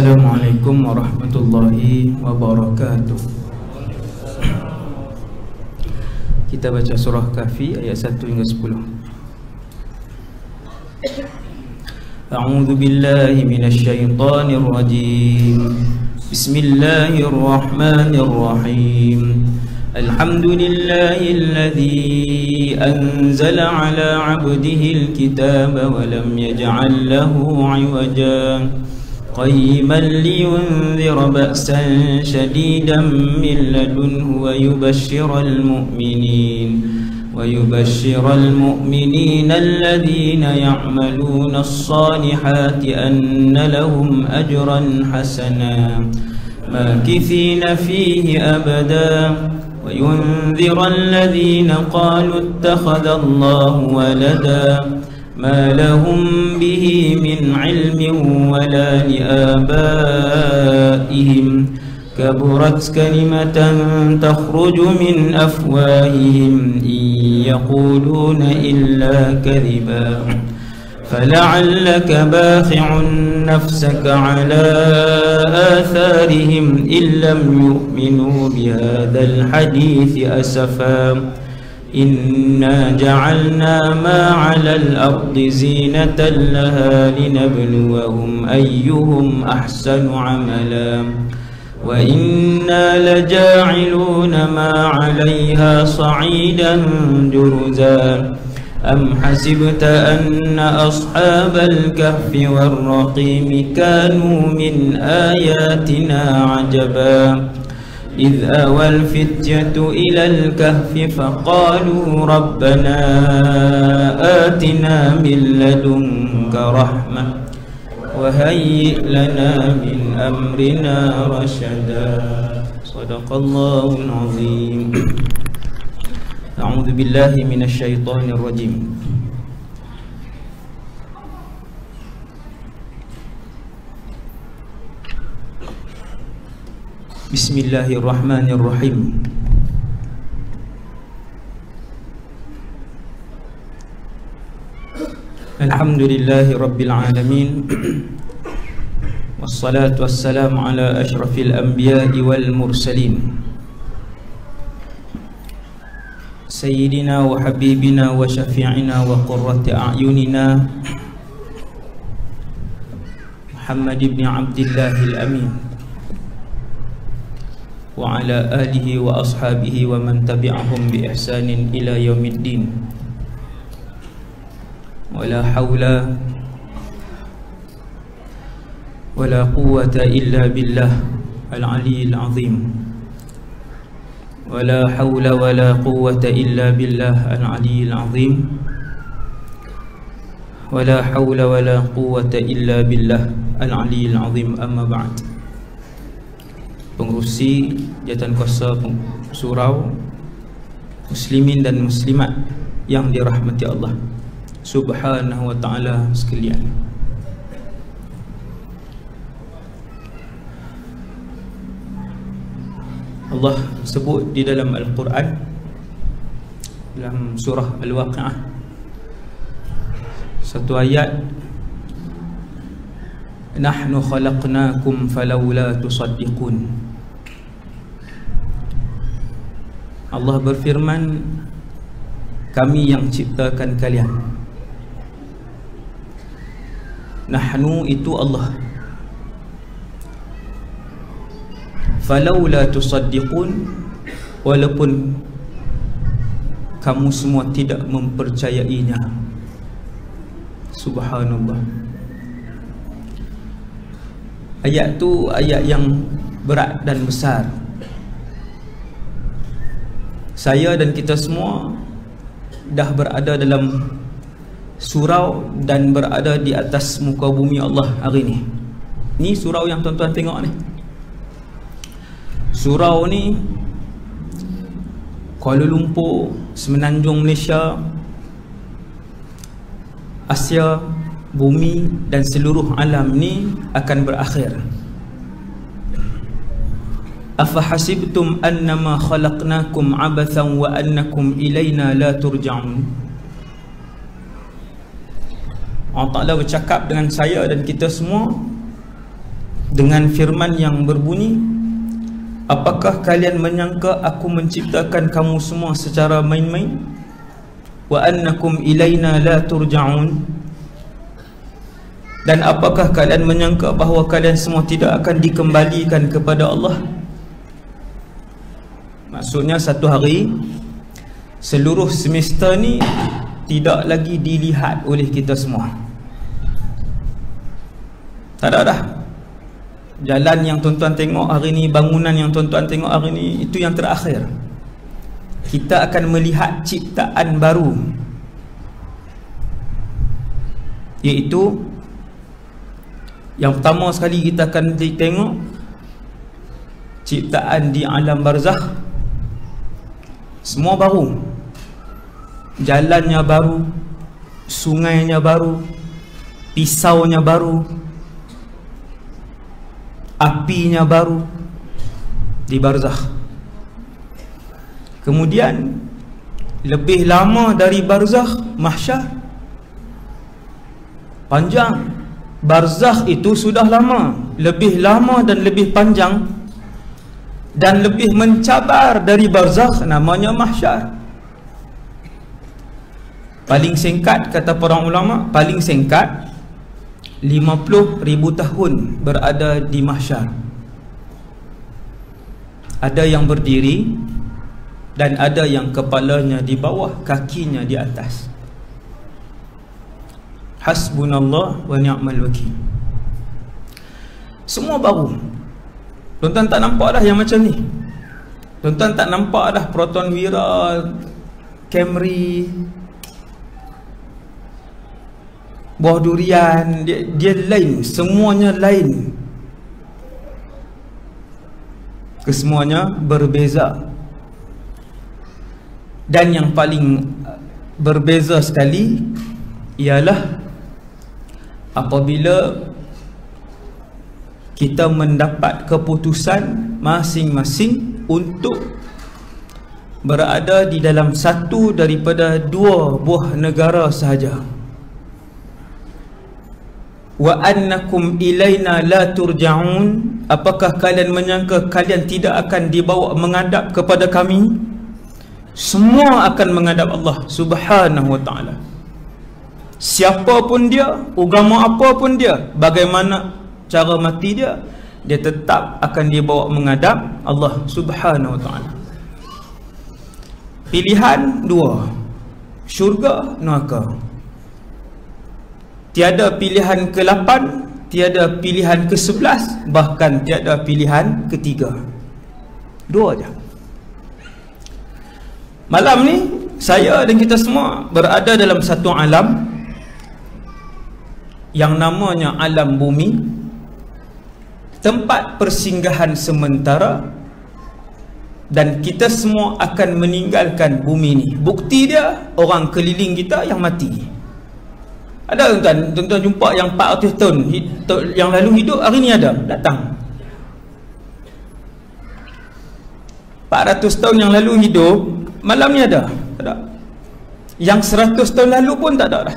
Assalamualaikum warahmatullahi wabarakatuh. Kita baca surah Kahfi ayat 1 hingga 10. A'udzu billahi minasy syaithanir rajim. Bismillahirrahmanirrahim. Alhamdulillahilladzi anzala 'ala 'abdihi al-kitaba wa lam yaj'al lahu 'iwaja قيما لينذر بأسا شديدا من لدنه ويبشر المؤمنين الذين يعملون الصالحات أن لهم أجرا حسنا ماكثين فيه أبدا وينذر الذين قالوا اتخذ الله ولدا ما لهم به من علم ولا لآبائهم كبرت كلمة تخرج من أفواههم إن يقولون إلا كذبا فلعلك باخع نفسك على آثارهم إن لم يؤمنوا بهذا الحديث أسفا إنا جعلنا ما على الأرض زينة لها لنبلوهم أيهم أحسن عملا وإنا لجاعلون ما عليها صعيدا جرزا أم حسبت أن أصحاب الكهف والرقيم كانوا من آياتنا عجبا إذ أوى الفتية إلى الكهف فقالوا ربنا آتنا من لدنك رحمة وهيئ لنا من أمرنا رشدا صدق الله العظيم. أعوذ بالله من الشيطان الرجيم. Bismillahirrahmanirrahim. Alhamdulillahi rabbil alamin. Wassalatu wassalamu ala ashrafil anbiya'i wal mursalin Sayyidina wa habibina wa syafi'ina wa qurrati a'yunina Muhammad ibn Abdillahil amin wa ala alihi wa ashabihi wa man tabi'ahum bi ihsanin ila yaumiddin. Wala hawla wala quwwata illa billah al-aliyyil azim. Wala hawla wala quwwata illa billah al-aliyyil azim. Wala hawla wala quwwata illa billah al-aliyyil azim. Amma ba'd. Pengerusi jawatan kuasa surau, muslimin dan muslimat yang dirahmati Allah Subhanahu wa ta'ala sekalian. Allah sebut di dalam Al-Quran, dalam surah Al-Waqi'ah, satu ayat, nahnu khalaqnakum falawla tusaddiqun. Allah berfirman, kami yang ciptakan kalian. Nahnu itu Allah. Falawla tusaddiqun, walaupun kamu semua tidak mempercayainya. Subhanallah. Ayat tu ayat yang berat dan besar. Saya dan kita semua dah berada dalam surau dan berada di atas muka bumi Allah hari ni. Ni surau yang tuan-tuan tengok ni. Surau ni Kuala Lumpur, Semenanjung Malaysia, Asia, bumi dan seluruh alam ni akan berakhir. Afahasibtum annama khalaqnakum abathan wa annakum ilayna la turja'un. Allah Ta'ala bercakap dengan saya dan kita semua, dengan firman yang berbunyi, apakah kalian menyangka aku menciptakan kamu semua secara main-main? Wa annakum ilaina la turja'un. Dan apakah kalian menyangka bahawa kalian semua tidak akan dikembalikan kepada Allah? Maksudnya satu hari seluruh semesta ni tidak lagi dilihat oleh kita semua. Tak ada dah. Jalan yang tuan-tuan tengok hari ni, bangunan yang tuan-tuan tengok hari ni, itu yang terakhir. Kita akan melihat ciptaan baru, iaitu yang pertama sekali kita akan tengok ciptaan di alam barzakh. Semua baru. Jalannya baru, sungainya baru, pisaunya baru, apinya baru di barzakh. Kemudian lebih lama dari barzakh, mahsyar. Panjang. Barzakh itu sudah lama, lebih lama dan lebih panjang dan lebih mencabar dari barzakh, namanya mahsyar. Paling singkat, kata para ulama, paling singkat 50,000 tahun berada di mahsyar. Ada yang berdiri dan ada yang kepalanya di bawah, kakinya di atas. Hasbunallah wa ni'mal wakil. Semua baru. Tuan-tuan tak nampak dah yang macam ni. Tuan-tuan tak nampak dah Proton Wira, Camry, buah durian, dia lain, semuanya lain. Kesemuanya berbeza. Dan yang paling berbeza sekali ialah apabila kita mendapat keputusan masing-masing untuk berada di dalam satu daripada dua buah negara sahaja. Wa annakum ilaina la turja'un. Apakah kalian menyangka kalian tidak akan dibawa menghadap kepada kami? Semua akan menghadap Allah Subhanahu wa ta'ala. Siapa pun dia, agama apa pun dia, bagaimana cara mati dia, dia tetap akan dibawa menghadap Allah Subhanahu wa ta'ala. Pilihan dua, syurga, neraka. Tiada pilihan ke-8, tiada pilihan ke-11, bahkan tiada pilihan ketiga. Dua aja. Malam ni saya dan kita semua berada dalam satu alam yang namanya alam bumi, tempat persinggahan sementara, dan kita semua akan meninggalkan bumi ni. Bukti dia, orang keliling kita yang mati. Ada tuan-tuan jumpa yang 400 tahun yang lalu hidup, hari ni ada, datang. 400 tahun yang lalu hidup, malam ni ada, tak ada. Yang 100 tahun lalu pun tak ada dah.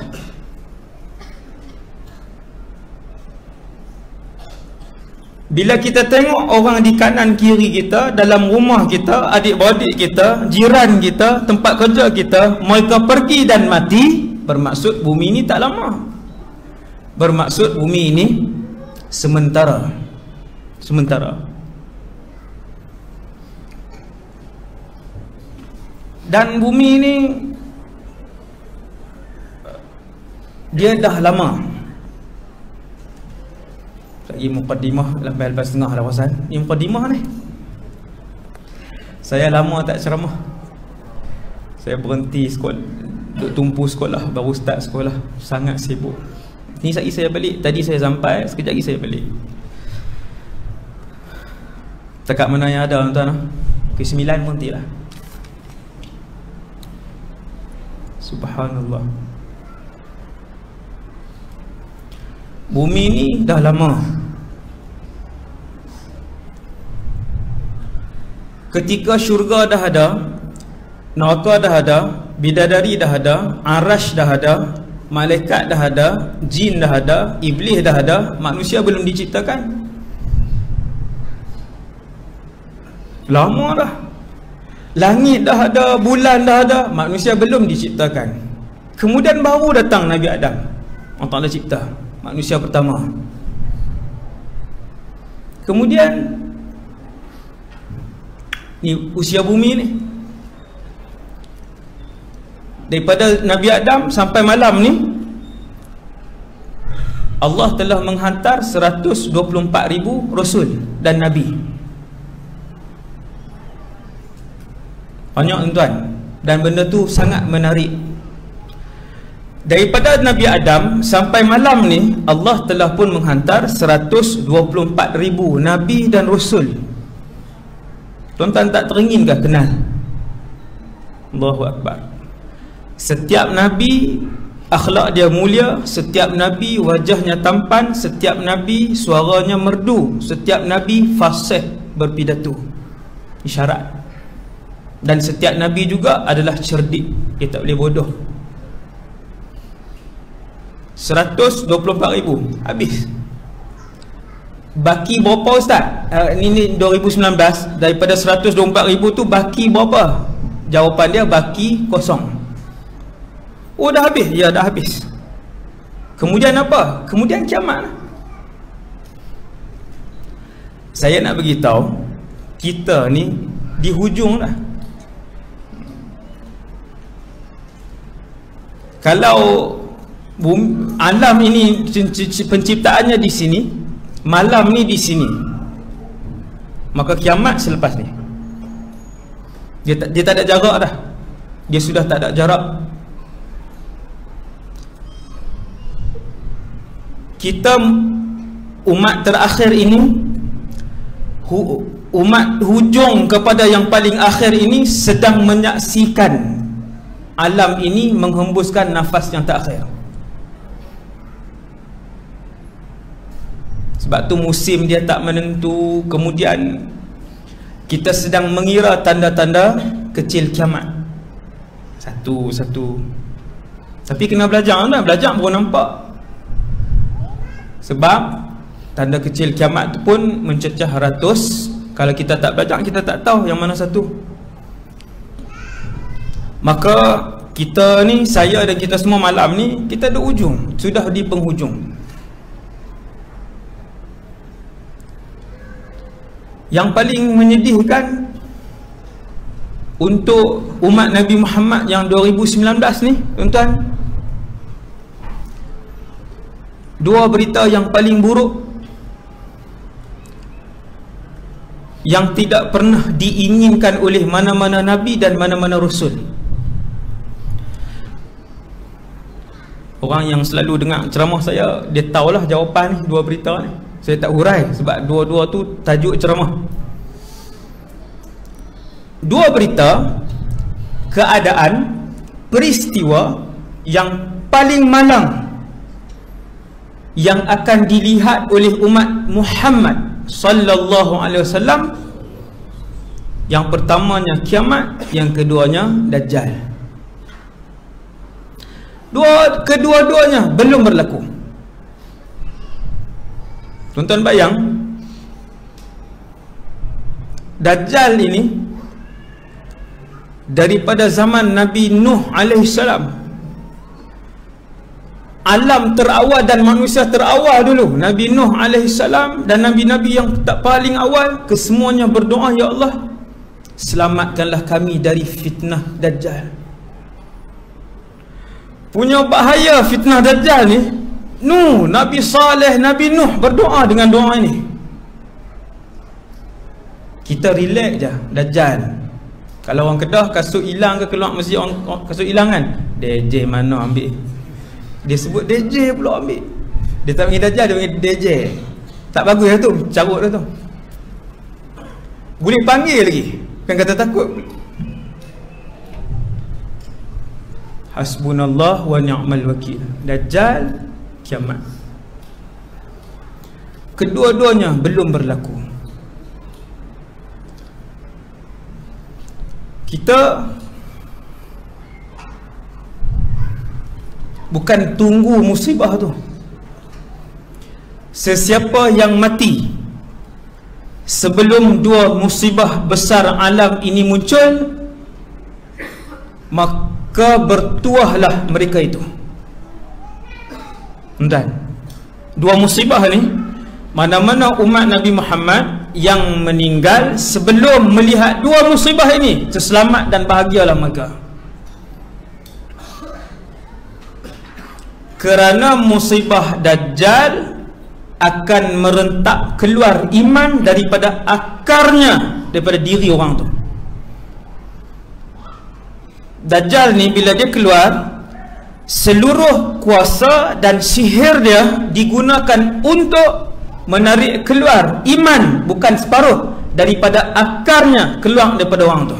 Bila kita tengok orang di kanan kiri kita, dalam rumah kita, adik-beradik kita, jiran kita, tempat kerja kita, mereka pergi dan mati, bermaksud bumi ini tak lama. Bermaksud bumi ini sementara. Sementara. Dan bumi ini dia dah lama. Lagi muqaddimah, lepas setengah dah pasal. Ini muqaddimah ni. Saya lama tak ceramah. Saya berhenti sekolah, duk tumpu sekolah, baru start sekolah. Sangat sibuk. Ni sekejap saya balik. Tadi saya sampai, sekejap lagi saya balik. Dekat mana yang ada tuan-tuan? Pukul 9 pun tidak. Subhanallah. Bumi ni dah lama. Ketika syurga dah ada, neraka dah ada, bidadari dah ada, arash dah ada, malaikat dah ada, jin dah ada, iblis dah ada, manusia belum diciptakan. Lama dah. Langit dah ada, bulan dah ada, manusia belum diciptakan. Kemudian baru datang Nabi Adam. Allah Ta'ala cipta manusia pertama. Kemudian ni usia bumi ni, daripada Nabi Adam sampai malam ni, Allah telah menghantar 124,000 Rasul dan Nabi. Banyak tuan. Dan benda tu sangat menarik. Daripada Nabi Adam sampai malam ni, Allah telah pun menghantar 124,000 Nabi dan Rasul. Tuan-tuan tak teringinkah kenal? Allahu Akbar. Setiap Nabi akhlak dia mulia, setiap Nabi wajahnya tampan, setiap Nabi suaranya merdu, setiap Nabi fasih berpidato, isyarat. Dan setiap Nabi juga adalah cerdik, dia tak boleh bodoh. 124,000 habis. Baki berapa Ustaz? Ini 2019. Daripada 124,000 tu baki berapa? Jawapan dia baki kosong. Oh, dah habis? Ya, dah habis. Kemudian apa? Kemudian kiamat. Saya nak beritahu, kita ni di hujung dah. Kalau alam ini penciptaannya di sini, malam ni di sini, maka kiamat selepas ni. Dia tak ada jarak dah. Dia sudah tak ada jarak. Kita umat terakhir ini, umat hujung kepada yang paling akhir ini, sedang menyaksikan alam ini menghembuskan nafas yang terakhir. Sebab tu musim dia tak menentu. Kemudian kita sedang mengira tanda-tanda kecil kiamat satu-satu. Tapi kena belajar lah. Belajar baru nampak. Sebab tanda kecil kiamat tu pun mencecah ratus. Kalau kita tak belajar, kita tak tahu yang mana satu. Maka kita ni, saya dan kita semua malam ni, kita ada ujung, sudah di penghujung. Yang paling menyedihkan untuk umat Nabi Muhammad yang 2019 ni, tuan-tuan, dua berita yang paling buruk yang tidak pernah diinginkan oleh mana-mana Nabi dan mana-mana Rasul. Orang yang selalu dengar ceramah saya, dia tahulah jawapan ni, dua berita ni. Saya tak hurai sebab dua-dua tu tajuk ceramah. Dua berita, keadaan, peristiwa yang paling malang yang akan dilihat oleh umat Muhammad sallallahu alaihi wasallam. Yang pertamanya kiamat, yang keduanya Dajjal. Kedua-duanya belum berlaku. Tuan-tuan bayang, Dajjal ini daripada zaman Nabi Nuh alaihissalam, alam terawal dan manusia terawal dulu, Nabi Nuh alaihissalam dan Nabi-Nabi yang tak paling awal, kesemuanya berdoa, ya Allah, selamatkanlah kami dari fitnah Dajjal. Punya bahaya fitnah Dajjal ni, Nabi Saleh, Nabi Nuh berdoa dengan doa ini. Kita relax je. Dajjal, kalau orang Kedah kasut hilang ke keluar masjid, orang kasut hilang kan, DJ mana ambil, dia sebut DJ pula ambil. Dia tak panggil Dajjal, dia panggil DJ. Tak bagus lah tu, carut dah tu. Boleh panggil lagi, kan kata takut. Hasbunallah wa ni'mal wakil. Dajjal, kiamat. Kedua-duanya belum berlaku. Kita bukan tunggu musibah tu. Sesiapa yang mati sebelum dua musibah besar alam ini muncul, maka bertuahlah mereka itu. Dan dua musibah ni, mana-mana umat Nabi Muhammad yang meninggal sebelum melihat dua musibah ini, terselamat dan bahagialah mereka. Kerana musibah Dajjal akan merentak keluar iman daripada akarnya, daripada diri orang tu. Dajjal ni bila dia keluar, seluruh kuasa dan sihir dia digunakan untuk menarik keluar iman, bukan separuh, daripada akarnya keluar daripada orang tu.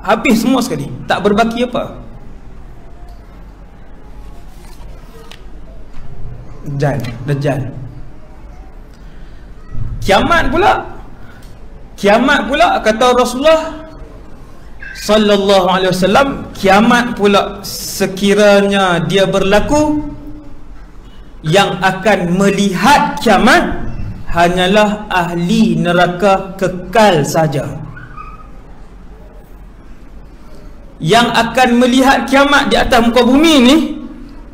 Habis semua sekali, tak berbaki apa. Dajjal. Kiamat pula kata Rasulullah sallallahu alaihi wasallam, kiamat pula sekiranya dia berlaku, yang akan melihat kiamat hanyalah ahli neraka kekal saja. Yang akan melihat kiamat di atas muka bumi ni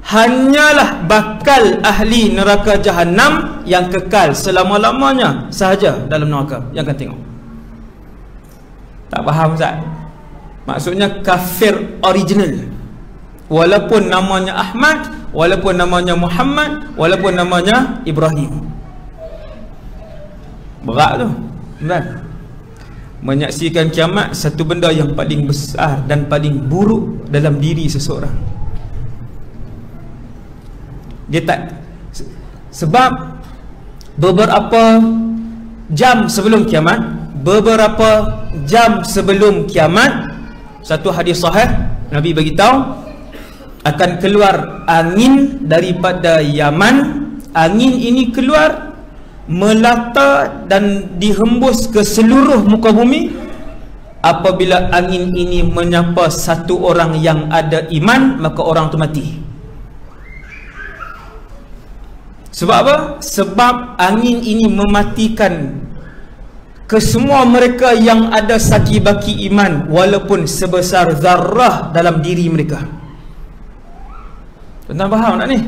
hanyalah bakal ahli neraka Jahannam yang kekal selama-lamanya sahaja dalam neraka yang akan tengok. Tak faham Ustaz? Maksudnya kafir original, walaupun namanya Ahmad, walaupun namanya Muhammad, walaupun namanya Ibrahim. Berat tu, kan? Menyaksikan kiamat satu benda yang paling besar dan paling buruk dalam diri seseorang. Dia tak, sebab beberapa jam sebelum kiamat, satu hadis sahih Nabi beritahu akan keluar angin daripada Yaman. Angin ini keluar melata dan dihembus ke seluruh muka bumi. Apabila angin ini menyapa satu orang yang ada iman, maka orang itu mati. Sebab apa? Sebab angin ini mematikan kesemua mereka yang ada saki baki iman, walaupun sebesar zarrah dalam diri mereka. Tuan-tuan faham tak ni?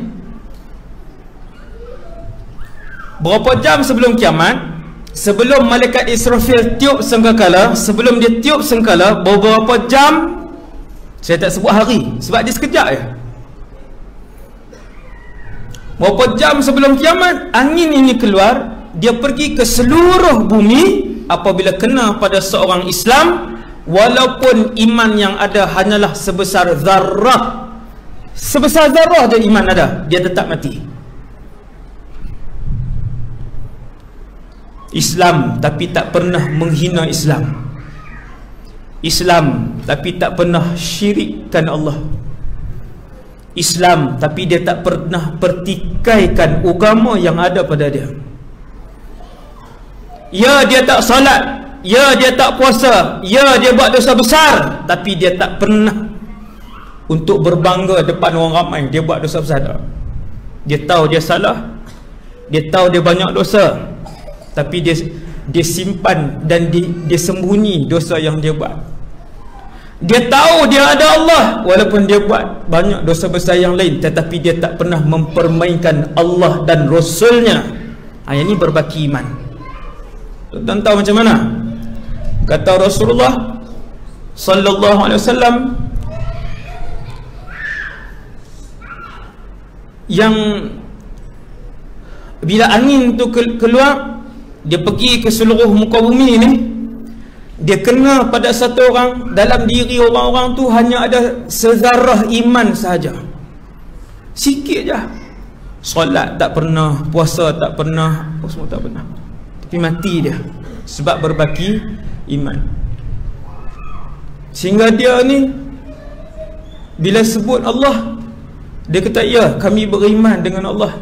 Berapa jam sebelum kiamat, sebelum malaikat Israfil tiup sangkakala, sebelum dia tiup sangkakala, beberapa jam, saya tak sebut hari sebab dia sekejap je. Berapa jam sebelum kiamat, angin ini keluar, dia pergi ke seluruh bumi. Apabila kena pada seorang Islam, walaupun iman yang ada hanyalah sebesar zarrah, sebesar zarrah je iman ada, dia tetap mati. Islam tapi tak pernah menghina Islam. Islam tapi tak pernah syirikkan Allah. Islam tapi dia tak pernah pertikaikan agama yang ada pada dia. Ya, dia tak salat, ya dia tak puasa, ya dia buat dosa besar, tapi dia tak pernah untuk berbangga depan orang ramai dia buat dosa besar. Dia tahu dia salah, dia tahu dia banyak dosa, tapi dia simpan dan dia sembunyi dosa yang dia buat. Dia tahu dia ada Allah, walaupun dia buat banyak dosa besar yang lain, tetapi dia tak pernah mempermainkan Allah dan Rasulnya. Yang ini berbaki iman. Tuan tahu macam mana? Kata Rasulullah sallallahu alaihi wasallam, yang bila angin tu keluar, dia pergi ke seluruh muka bumi ni, dia kena pada satu orang, dalam diri orang-orang tu hanya ada sezarah iman sahaja, sikit je. Solat tak pernah, puasa tak pernah, apa semua tak pernah, tapi mati dia sebab berbaki iman. Sehingga dia ni bila sebut Allah, dia kata, ya kami beriman dengan Allah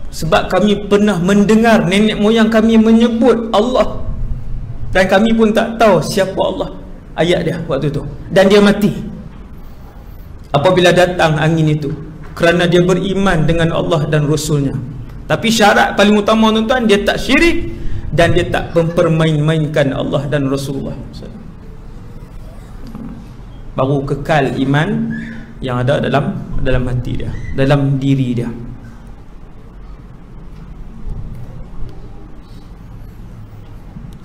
sebab kami pernah mendengar nenek moyang kami menyebut Allah, dan kami pun tak tahu siapa Allah. Ayat dia waktu tu. Dan dia mati apabila datang angin itu, kerana dia beriman dengan Allah dan Rasulnya. Tapi syarat paling utama tuan-tuan, dia tak syirik, dan dia tak mempermain-mainkan Allah dan Rasulullah. Baru kekal iman yang ada dalam hati dia, dalam diri dia.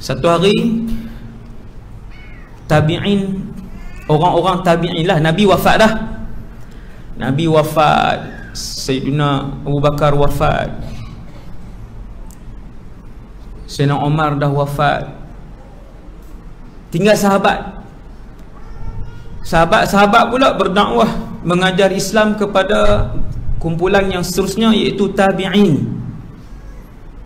Satu hari tabi'in, orang-orang tabi'in lah, Nabi wafat dah. Nabi wafat, Sayyidina Abu Bakar wafat, Sayyidina Umar dah wafat, tinggal sahabat pula berdakwah, mengajar Islam kepada kumpulan yang seterusnya, iaitu tabi'in.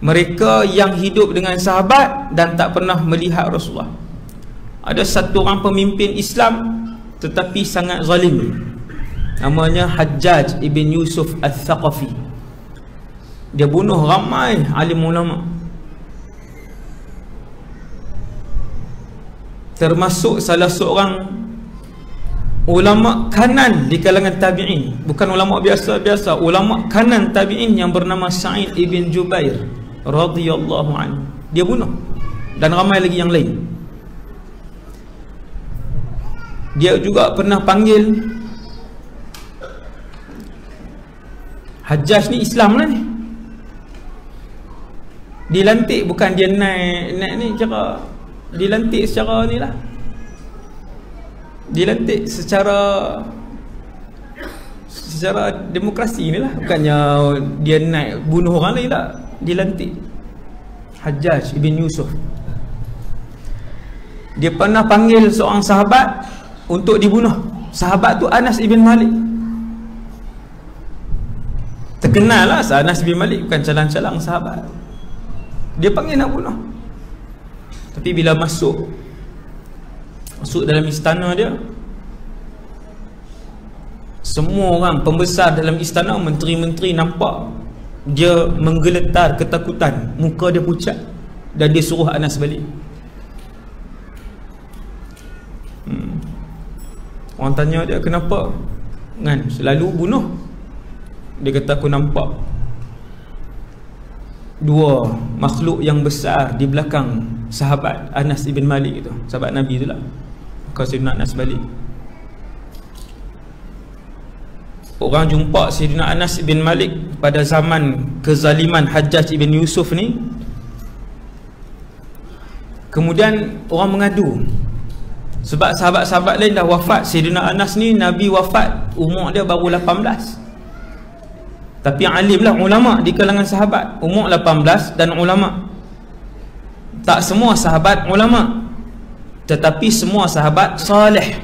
Mereka yang hidup dengan sahabat dan tak pernah melihat Rasulullah. Ada satu orang pemimpin Islam tetapi sangat zalim, namanya Hajjaj ibn Yusuf al-Thaqafi. Dia bunuh ramai alim ulama, termasuk salah seorang ulama kanan di kalangan tabi'in. Bukan ulama biasa-biasa, ulama kanan tabi'in yang bernama Sa'id ibn Jubair radhiyallahu anhu. Dia bunuh, dan ramai lagi yang lain. Dia juga pernah panggil Hajjaj ni Islam lah ni, dilantik, bukan dia naik ni cara dilantik secara ni lah, dilantik secara demokrasi ni lah, bukannya dia naik bunuh orang lain lah. Dilantik Hajjaj ibn Yusuf. Dia pernah panggil seorang sahabat untuk dibunuh. Sahabat tu Anas ibn Malik. Terkenal lah Anas ibn Malik, bukan calang-calang sahabat. Dia panggil nak bunuh. Tapi bila masuk dalam istana dia, semua orang pembesar dalam istana, menteri-menteri nampak dia menggeletar ketakutan, muka dia pucat, dan dia suruh Anas balik. Orang tanya dia, kenapa kan selalu bunuh? Dia kata, aku nampak dua makhluk yang besar di belakang sahabat Anas ibn Malik itu, sahabat Nabi itulah. Maka Sayyidina Anas balik. Orang jumpa Sayyidina Anas bin Malik pada zaman kezaliman Hajjaj ibn Yusuf ni. Kemudian orang mengadu, sebab sahabat-sahabat lain dah wafat. Sayyidina Anas ni Nabi wafat umur dia baru 18. Tapi alim lah, ulama di kalangan sahabat, umur 18 dan ulama. Tak semua sahabat ulama, tetapi semua sahabat salih.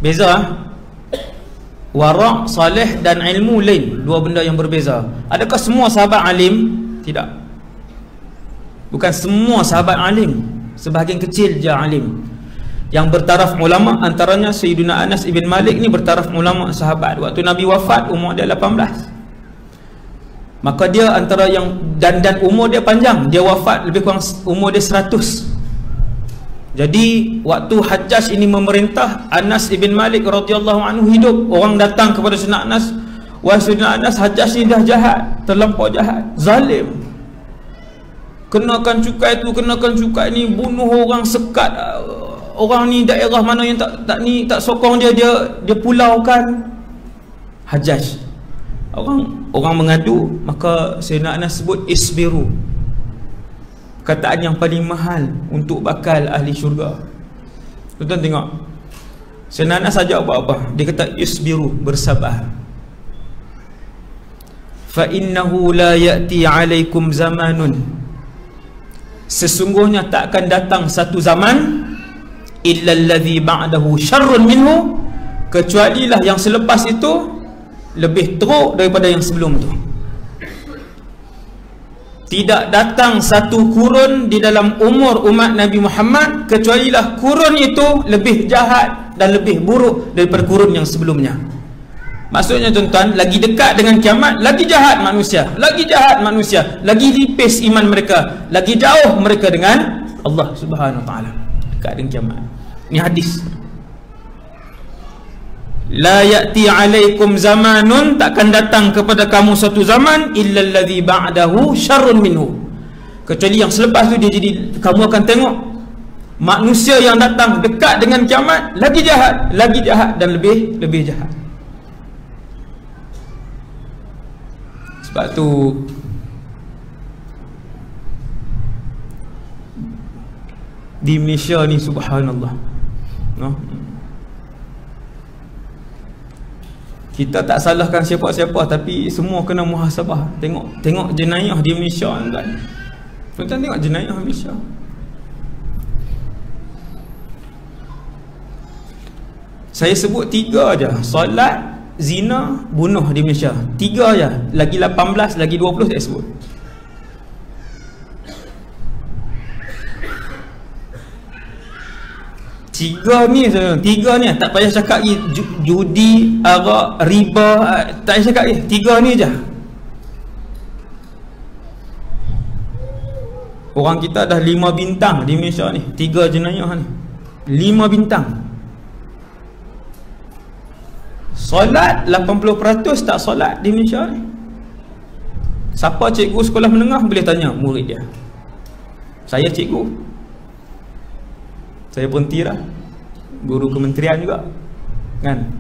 Beza wara', salih dan ilmu lain, dua benda yang berbeza. Adakah semua sahabat alim? Tidak. Bukan semua sahabat alim, sebahagian kecil je alim. Yang bertaraf ulama antaranya Sayyidina Anas ibn Malik ni bertaraf ulama sahabat. Waktu Nabi wafat umur dia 18. Maka dia antara yang dan umur dia panjang. Dia wafat lebih kurang umur dia 100. Jadi waktu Hajjaj ini memerintah, Anas ibn Malik radhiyallahu anhu hidup. Orang datang kepada Sayyidina Anas, wahai Sayyidina Anas, Hajjaj ni dah jahat, terlampau jahat, zalim, kenakan cukai tu, kenakan cukai ni, bunuh orang, sekat orang ni, daerah mana yang tak sokong dia pulaukan. Hajjaj, orang mengadu, maka Sayyidina Anas sebut isbiru, perkataan yang paling mahal untuk bakal ahli syurga. Tuan-tuan tengok, Sayyidina Anas ajak buat apa? Dia kata isbiru, bersabar. Fa innahu la ya'ti 'alaikum zamanun, sesungguhnya tak akan datang satu zaman, illa alladhi ba'dahu syarrun minhu, kecualilah yang selepas itu lebih teruk daripada yang sebelum itu. Tidak datang satu kurun di dalam umur umat Nabi Muhammad kecualilah kurun itu lebih jahat dan lebih buruk daripada kurun yang sebelumnya. Maksudnya tuan-tuan, lagi dekat dengan kiamat, lagi jahat manusia, lagi tipis iman mereka, lagi jauh mereka dengan Allah Subhanahu Wa Taala, dekat dengan kiamat. Ini hadis. La ya'ti 'alaikum zamanun, takkan datang kepada kamu satu zaman, illa alladhi ba'dahu syarrun minhu, Kecuali yang selepas tu dia jadi, kamu akan tengok manusia yang datang dekat dengan kiamat lagi jahat dan lebih jahat. Sebab tu di Malaysia ni subhanallah, no? Kita tak salahkan siapa-siapa, tapi semua kena muhasabah. Tengok jenayah di Malaysia kan. Tuan-tuan tengok jenayah Malaysia. Saya sebut 3 aja. Solat, zina, bunuh di Malaysia. 3 aja. Lagi 18, lagi 20 saya sebut. Tiga ni tak payah cakap lagi judi, arak, riba, tak payah cakap lagi. 3 ni je. Orang kita dah 5 bintang di Malaysia ni. 3 jenayah ni 5 bintang. Solat 80% tak solat di Malaysia ni. Siapa cikgu sekolah menengah boleh tanya murid dia. Saya cikgu, saya berhenti lah, guru kementerian juga kan,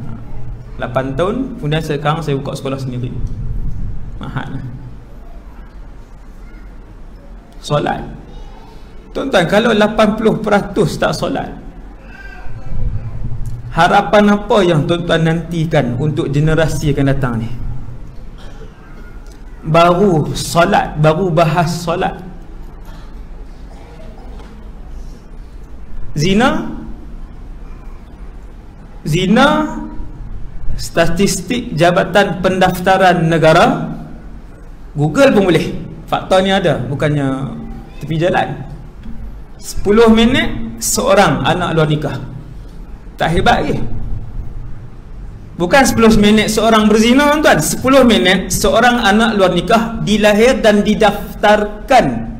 8 tahun. Kemudian sekarang saya buka sekolah sendiri, mahal lah. Solat, tuan-tuan, kalau 80% tak solat, harapan apa yang tuan-tuan nantikan untuk generasi akan datang ni? Baru solat, baru bahas solat. Zina, statistik Jabatan Pendaftaran Negara, Google pun boleh. Fakta ni ada, bukannya tepi jalan. 10 minit seorang anak luar nikah. Tak hebat ke? Bukan 10 minit seorang berzina, tuan. 10 minit seorang anak luar nikah dilahir dan didaftarkan.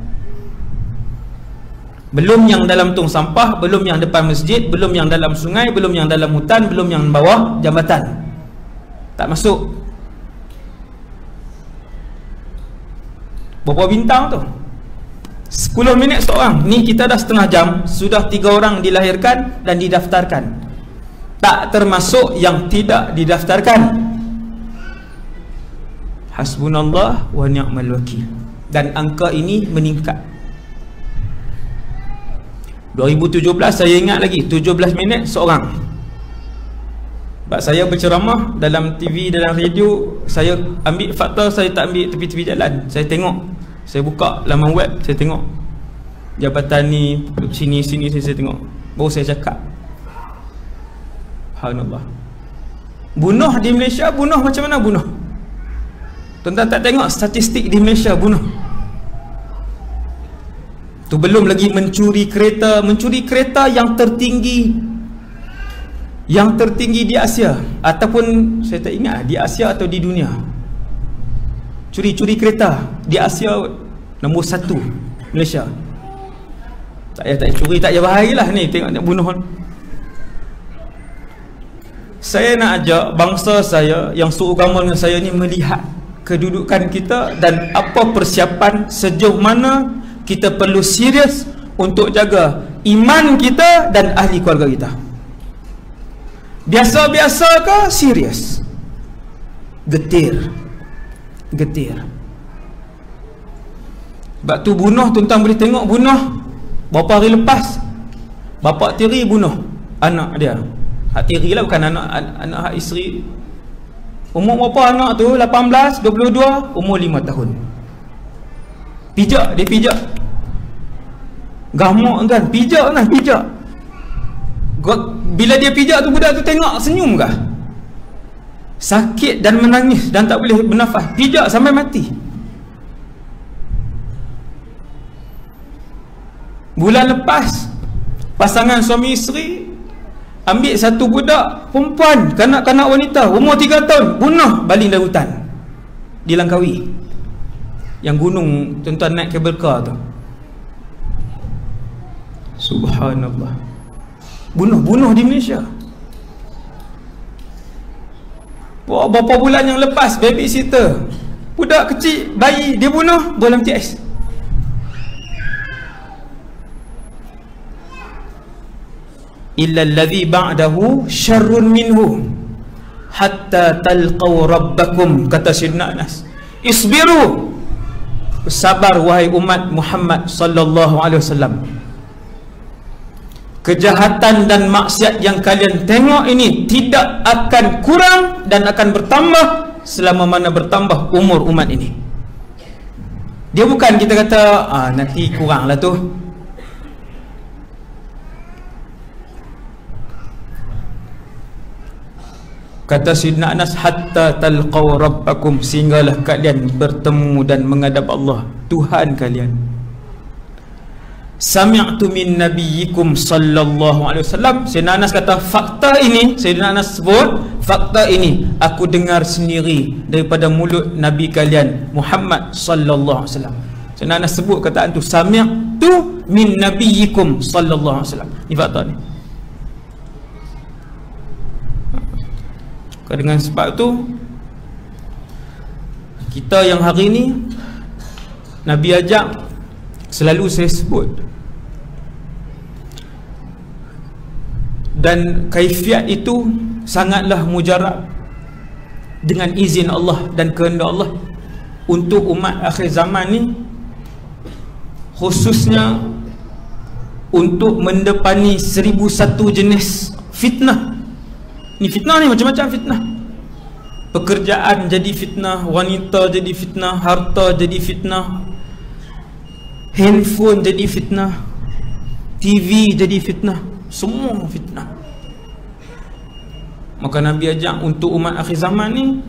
Belum yang dalam tong sampah, belum yang depan masjid, belum yang dalam sungai, belum yang dalam hutan, belum yang bawah jambatan. Tak masuk. Berapa bintang tu? 10 minit seorang. Ni kita dah setengah jam, sudah 3 orang dilahirkan dan didaftarkan. Tak termasuk yang tidak didaftarkan. Hasbunallah wa ni'mal wakil. Dan angka ini meningkat. 2017 saya ingat lagi, 17 minit seorang. Sebab saya berceramah dalam TV, dalam radio, saya ambil fakta, saya tak ambil tepi-tepi jalan. Saya tengok, saya buka laman web, saya tengok jabatan ni, sini saya tengok, baru saya cakap. Subhanallah. Bunuh di Malaysia, bunuh macam mana bunuh? Tuan-tuan tak tengok statistik di Malaysia bunuh? Tu belum lagi mencuri kereta yang tertinggi di Asia, ataupun saya tak ingat di Asia atau di dunia. Curi kereta di Asia nombor 1 Malaysia. Tak curi, tak payah bahagilah ni, tengok bunuh. Saya nak ajak bangsa saya yang seagama dengan saya ni melihat kedudukan kita dan apa persiapan, sejauh mana kita perlu serius untuk jaga iman kita dan ahli keluarga kita. Biasa-biasa ke serius? Getir. Sebab tu bunuh, tuan-tuan boleh tengok bunuh. Berapa hari lepas bapa tiri bunuh anak dia. Hak tiri lah, bukan anak hak isteri. Umur berapa anak tu? 18, 22, umur 5 tahun. Dia pijak. Gamuk kan, pijak. Bila dia pijak tu, budak tu tengok senyum kah? Sakit dan menangis dan tak boleh bernafas. Pijak sampai mati. Bulan lepas, pasangan suami isteri ambil satu budak perempuan, kanak-kanak wanita, umur 3 tahun, bunuh, baling dari hutan di Langkawi. Yang gunung, tuan-tuan naik kabel car tu. Subhanallah. Bunuh di Malaysia. Berapa bulan yang lepas, babysitter, budak kecil, bayi, dia bunuh bola MTS. illa alladhi ba'dahu syarrun minhu hatta talqaw rabbakum, kata Sayyidina Anas. Isbiru, bersabar wahai umat Muhammad sallallahu alaihi wasallam. Kejahatan dan maksiat yang kalian tengok ini tidak akan kurang dan akan bertambah selama mana bertambah umur umat ini. Dia bukan kita kata nanti kurang lah tu. Kata Sayyidina Anas, hatta talqaw rabbakum, sehinggalah kalian bertemu dan menghadap Allah, Tuhan kalian. Sami'tu min nabiyyikum sallallahu alaihi wasallam. Sayyidina Anas kata, fakta ini, Sayyidina Anas sebut, fakta ini aku dengar sendiri daripada mulut Nabi kalian Muhammad sallallahu alaihi wasallam. Sayyidina Anas sebut kataan tu, sami'tu min nabiyyikum sallallahu alaihi wasallam. Ini fakta ni. Dengan sebab tu, kita yang hari ni Nabi ajak, selalu saya sebut, dan kaifiat itu sangatlah mujarab dengan izin Allah dan kehendak Allah untuk umat akhir zaman ni, khususnya untuk mendepani 1001 jenis fitnah. Ni fitnah ni macam-macam fitnah. Pekerjaan jadi fitnah, wanita jadi fitnah, harta jadi fitnah, handphone jadi fitnah, TV jadi fitnah, semua fitnah. Maka Nabi ajak untuk umat akhir zaman ni,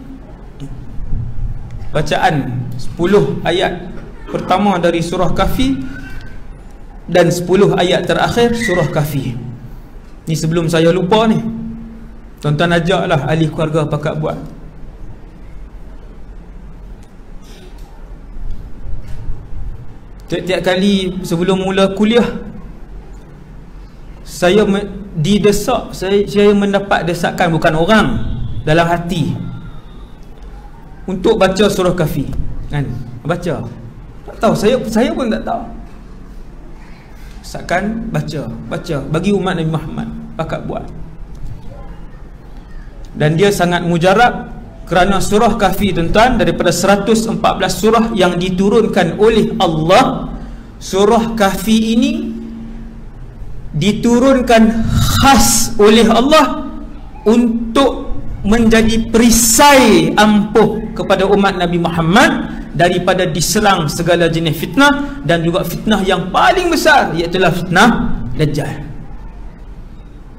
bacaan 10 ayat pertama dari surah Kahfi dan 10 ayat terakhir surah Kahfi. Ni sebelum saya lupa ni, tuan-tuan ajaklah ahli keluarga pakat buat. Tiap-tiap kali sebelum mula kuliah, saya didesak, saya mendapat desakan, bukan orang, dalam hati, untuk baca surah Kahfi. Kan? Baca. Tak tahu, saya pun tak tahu. Desakan, baca bagi umat Nabi Muhammad pakat buat. Dan dia sangat mujarab, kerana surah Kahfi, tuan-tuan, daripada 114 surah yang diturunkan oleh Allah, surah Kahfi ini diturunkan khas oleh Allah untuk menjadi perisai ampuh kepada umat Nabi Muhammad daripada diserang segala jenis fitnah, dan juga fitnah yang paling besar, iaitu fitnah Dajjal.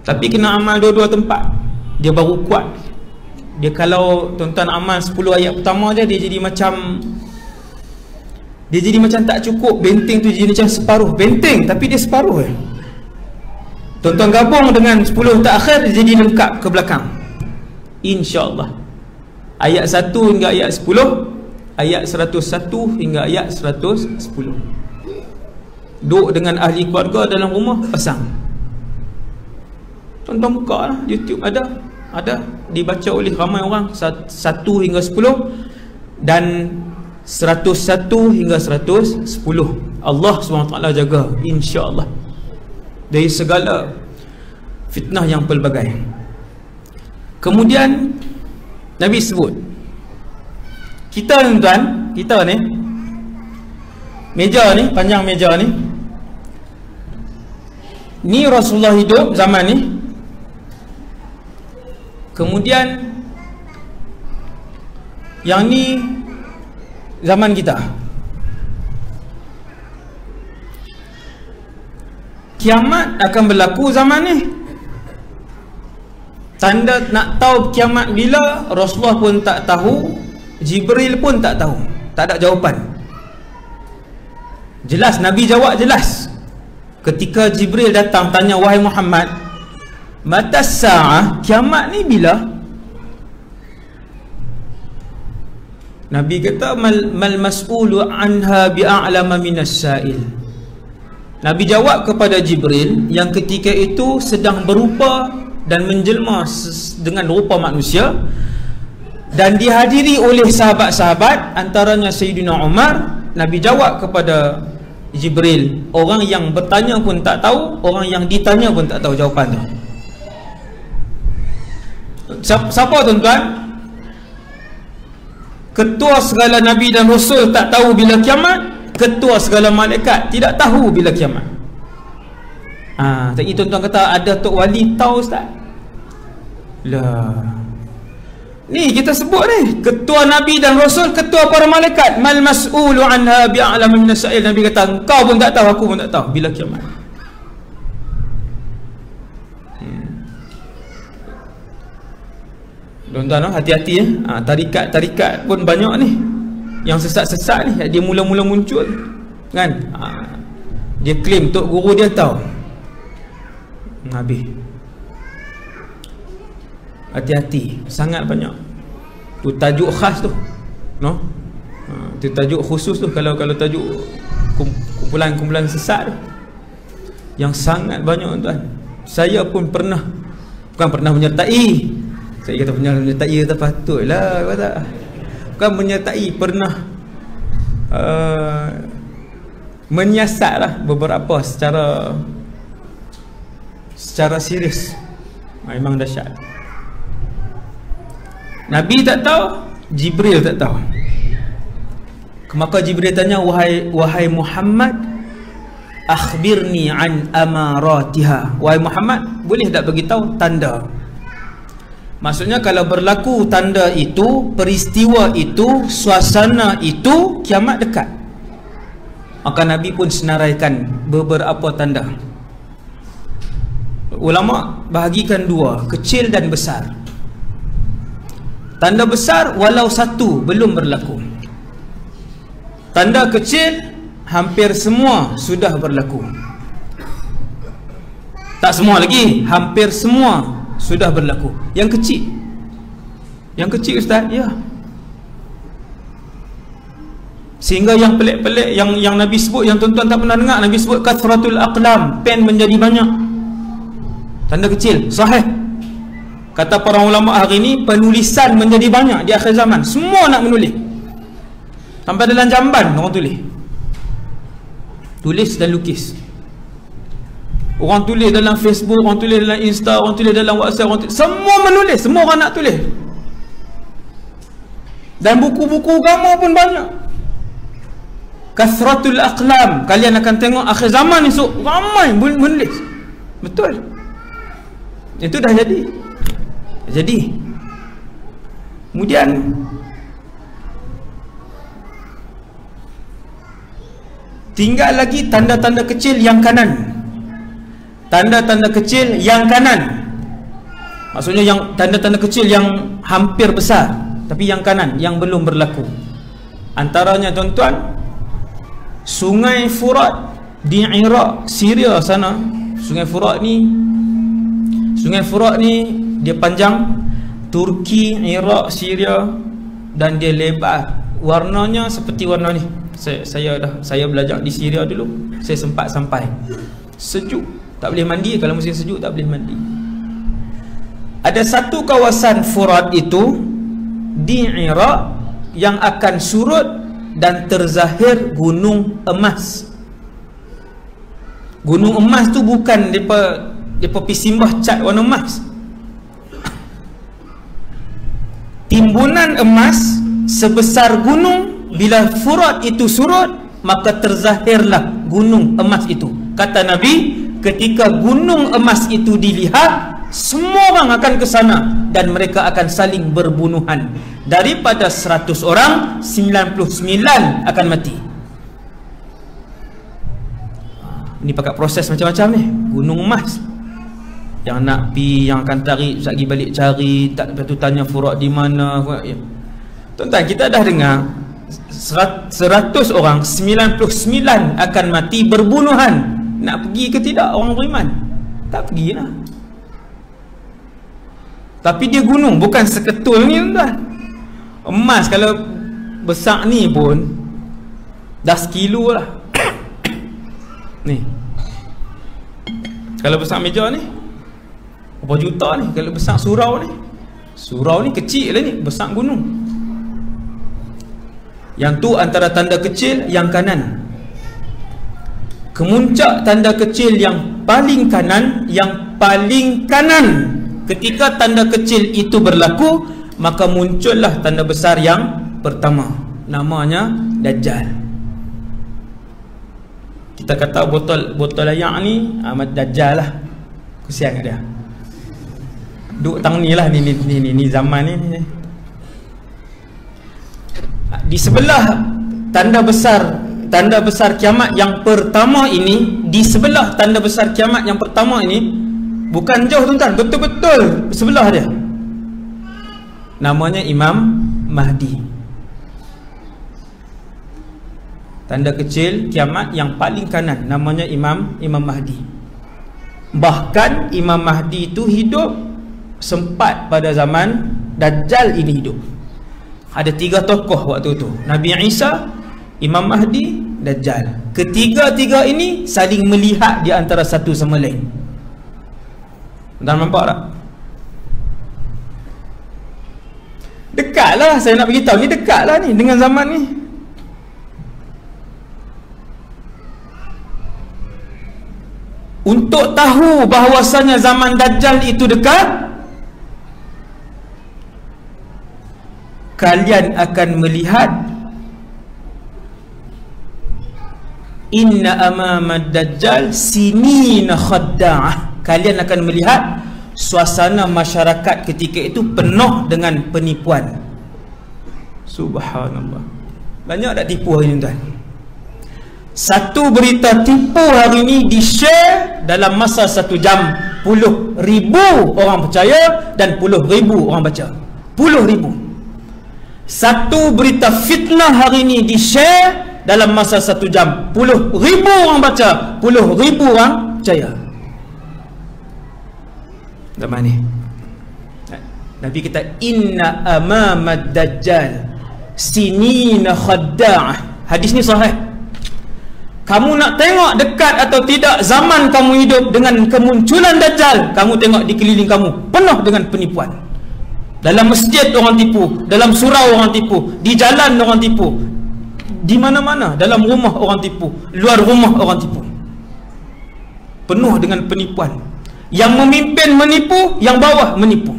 Tapi kena amal dua-dua tempat, dia baru kuat. Dia kalau tuan-tuan amal 10 ayat pertama je, dia jadi macam tak cukup. Benteng tu jadi macam separuh benteng, tapi dia separuh je. Tuan-tuan gabung dengan 10 terakhir, dia jadi lengkap ke belakang, InsyaAllah. Ayat 1 hingga ayat 10, ayat 101 hingga ayat 110. Duduk dengan ahli keluarga dalam rumah, pasang. Tuan-tuan buka lah, YouTube ada dibaca oleh ramai orang, 1 hingga 10 dan 101 hingga 110. Allah SWT jaga, insya-Allah, dari segala fitnah yang pelbagai. Kemudian Nabi sebut, kita tuan-tuan, kita ni meja ni, panjang meja ni Rasulullah hidup zaman ni. Kemudian yang ni zaman kita. Kiamat akan berlaku zaman ni. Tanda nak tahu kiamat bila, Rasulullah pun tak tahu, Jibril pun tak tahu, tak ada jawapan. Jelas Nabi jawab jelas. Ketika Jibril datang tanya, wahai Muhammad, mata sa'ah, kiamat ni bila? Nabi kata, mal mas'ulu anha bi'a'lama minas sa'il. Nabi jawab kepada Jibril yang ketika itu sedang berupa dan menjelma dengan rupa manusia, dan dihadiri oleh sahabat-sahabat, antaranya Sayyidina Umar. Nabi jawab kepada Jibril, orang yang bertanya pun tak tahu, orang yang ditanya pun tak tahu jawapan tu. Siapa tuan-tuan? Ketua segala Nabi dan Rasul tak tahu bila kiamat, ketua segala malaikat tidak tahu bila kiamat. Tadi tuan-tuan kata ada Tok Wali tahu Ustaz. Lah, ni kita sebut ni, ketua Nabi dan Rasul, ketua para malaikat. Mal mas'ulu anha bi'alam min as-sa'il. Nabi kata, engkau pun tak tahu, aku pun tak tahu bila kiamat. Tuan-tuan, hati-hati tarikat pun banyak ni yang sesat-sesat ni. Dia mula-mula muncul kan, dia claim tok guru dia tahu. Habis. Hati-hati, sangat banyak. Tu tajuk khas tu, no? Tu tajuk khusus tu. Kalau tajuk kumpulan-kumpulan sesat tu, yang sangat banyak tuan. Saya pun pernah, bukan pernah menyertai. Saya kata menyertai kata patutlah, kata bukan menyertai, pernah menyiasatlah beberapa secara serius. Memang dahsyat. Nabi tak tahu, Jibril tak tahu. Maka Jibril tanya, wahai Muhammad, akhbirni an amaratiha. Wahai Muhammad, boleh tak bagi tahu tanda? Maksudnya kalau berlaku tanda itu, peristiwa itu, suasana itu, kiamat dekat. Maka Nabi pun senaraikan beberapa tanda. Ulama bahagikan dua, kecil dan besar. Tanda besar walau satu belum berlaku. Tanda kecil hampir semua sudah berlaku. Tak semua lagi, hampir semua sudah berlaku. Yang kecil Ustaz, ya. Sehingga yang pelik-pelik yang Nabi sebut, yang tuan-tuan tak pernah dengar, Nabi sebut kathratul aqlam, pen menjadi banyak. Tanda kecil, sahih. Kata para ulama hari ini, penulisan menjadi banyak di akhir zaman. Semua nak menulis. Sampai dalam jamban orang tulis dan lukis. Orang tulis dalam Facebook, orang tulis dalam Insta, orang tulis dalam WhatsApp, semua menulis, semua orang nak tulis. Dan buku-buku agama pun banyak. Kathratul aqlam. Kalian akan tengok akhir zaman esok ramai menulis. Betul. Itu dah jadi. Kemudian tinggal lagi tanda-tanda kecil yang kanan. Tanda-tanda kecil yang kanan, maksudnya yang tanda-tanda kecil yang hampir besar, tapi yang kanan yang belum berlaku. Antaranya tuan-tuan, Sungai Furat di Iraq, Syria sana. Sungai Furat ni dia panjang, Turki, Iraq, Syria, dan dia lebar. Warnanya seperti warna ni. Saya belajar di Syria dulu. Saya sempat sampai. Sejuk, tak boleh mandi. Kalau musim sejuk tak boleh mandi. Ada satu kawasan Furat itu di Iraq yang akan surut dan terzahir gunung emas. Gunung emas tu bukan depa pisimbah cat warna emas. Timbunan emas sebesar gunung. Bila Furat itu surut, maka terzahirlah gunung emas itu. Kata Nabi, ketika gunung emas itu dilihat, semua orang akan ke sana dan mereka akan saling berbunuhan. Daripada 100 orang, 99 akan mati. Ini pakai proses macam-macam ni. Gunung emas, yang nak pi, yang akan tarik, lagi balik cari, tak lepas tu tanya Furat di mana. Tuan-tuan, kita dah dengar 100 orang, 99 akan mati berbunuhan. Nak pergi ke tidak orang beriman? Tak pergi lah. Tapi dia gunung, bukan seketul ni tuan. Emas kalau besar ni pun dah sekilo lah. Ni kalau besar meja ni berapa juta ni. Kalau besar surau ni kecil lah ni, besar gunung. Yang tu antara tanda kecil yang kanan. Kemuncak tanda kecil yang paling kanan, Ketika tanda kecil itu berlaku, maka muncullah tanda besar yang pertama, namanya Dajjal. Kita kata botol ayak ni Ahmad Dajjal lah. Kesian dia. Duk tang ni lah, ni zaman ni. Di sebelah tanda besar kiamat yang pertama ini, di sebelah tanda besar kiamat yang pertama ini, bukan jauh tuan-tuan, betul-betul sebelah dia, namanya Imam Mahdi. Tanda kecil kiamat yang paling kanan namanya Imam Mahdi. Bahkan Imam Mahdi itu hidup sempat pada zaman Dajjal ini hidup. Ada 3 tokoh waktu itu, Nabi Isa, Imam Mahdi, Dajjal. Ketiga-tiga ini saling melihat di antara satu sama lain. Tuan nampak tak? Dekatlah, saya nak beritahu ni, dekatlah ni dengan zaman ni. Untuk tahu bahawasanya zaman Dajjal itu dekat, kalian akan melihat inna amamad Dajjal sinina khadda'ah. Kalian akan melihat suasana masyarakat ketika itu penuh dengan penipuan. Subhanallah. Banyak tak tipu hari ni tuan? Satu berita tipu hari ni di-share dalam masa 1 jam, puluh ribu orang percaya dan puluh ribu orang baca. Puluh ribu. Satu berita fitnah hari ni di-share dalam masa 1 jam, puluh ribu orang baca, puluh ribu orang percaya. Zaman ni Nabi kata inna amamad Dajjal sinina khadda'ah. Hadis ni sahih. Kamu nak tengok dekat atau tidak zaman kamu hidup dengan kemunculan Dajjal, kamu tengok di keliling kamu penuh dengan penipuan. Dalam masjid orang tipu, dalam surau orang tipu, di jalan orang tipu, di mana-mana, dalam rumah orang tipu, luar rumah orang tipu. Penuh dengan penipuan. Yang memimpin menipu, yang bawah menipu.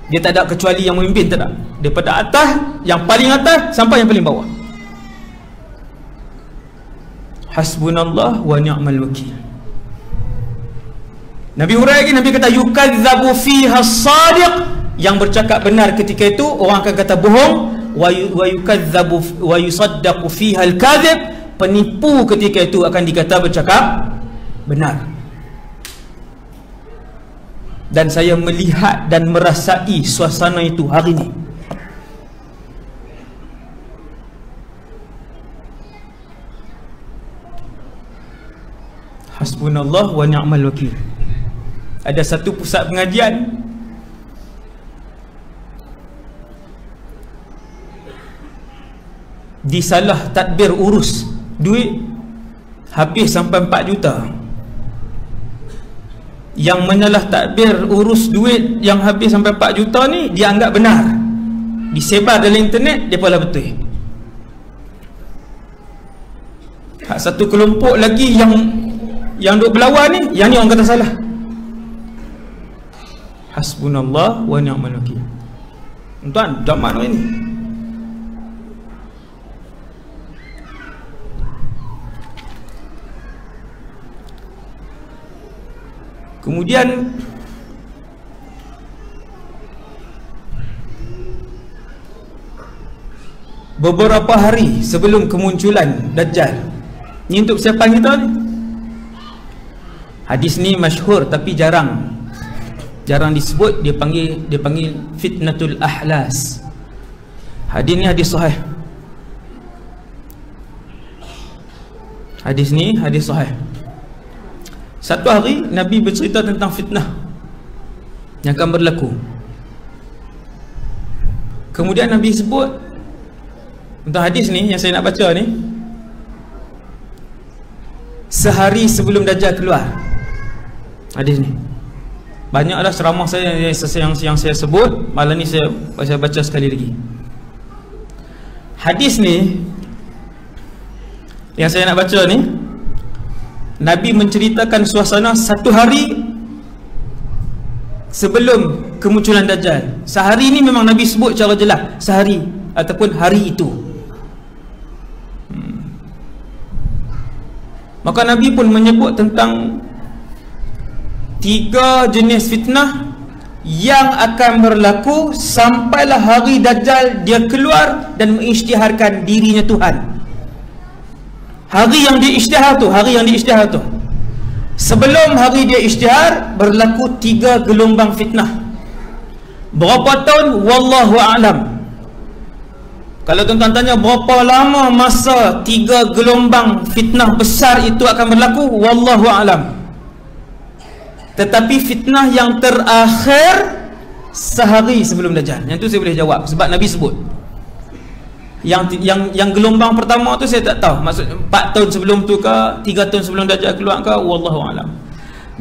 Dia tak ada kecuali yang memimpin, tak ada. Daripada atas, yang paling atas sampai yang paling bawah. Hasbunallah wa ni'mal wakil. Nabi huraikan lagi, Nabi kata yukadzabu fiha as-sadiq, yang bercakap benar ketika itu orang akan kata bohong, wa yukadzabu wa yusaddaqu fiha al-kadzib, penipu ketika itu akan dikata bercakap benar. Dan saya melihat dan merasai suasana itu hari ini. Hasbunallah wa ni'mal wakil. Ada satu pusat pengajian disalah tadbir urus duit habis sampai 4 juta. Yang menyalah tadbir urus duit yang habis sampai 4 juta ni dia anggap benar, disebar dalam internet, dia pula betul. Satu kelompok lagi yang duk berlawan ni, yang ni orang kata salah. Hasbunallah wa ni'mal wakil. Tuan, zaman ini kemudian beberapa hari sebelum kemunculan Dajjal, ni untuk persiapan kita ni. Hadis ni masyhur tapi jarang disebut. Dia panggil fitnatul ahlas. Hadis ni hadis sahih. Hadis ni hadis sahih. Satu hari Nabi bercerita tentang fitnah yang akan berlaku. Kemudian Nabi sebut tentang hadis ni yang saya nak baca ni, sehari sebelum Dajjal keluar. Hadis ni banyaklah ceramah saya yang saya sebut. Malam ni saya baca sekali lagi. Hadis ni yang saya nak baca ni, Nabi menceritakan suasana satu hari sebelum kemunculan Dajjal. Sehari ni memang Nabi sebut secara jelas, sehari ataupun hari itu. Maka Nabi pun menyebut tentang 3 jenis fitnah yang akan berlaku sampailah hari Dajjal dia keluar dan mengisytiharkan dirinya Tuhan. Hari yang diisytihar tu, sebelum hari dia isytihar, berlaku 3 gelombang fitnah. Berapa tahun? Wallahu a'lam. Kalau tuan-tuan tanya berapa lama masa 3 gelombang fitnah besar itu akan berlaku, wallahu a'lam. Tetapi fitnah yang terakhir sehari sebelum Dajjal, yang tu saya boleh jawab sebab Nabi sebut. Yang gelombang pertama tu saya tak tahu, maksud 4 tahun sebelum tu ke 3 tahun sebelum Dajjal keluar ke, wallahu alam.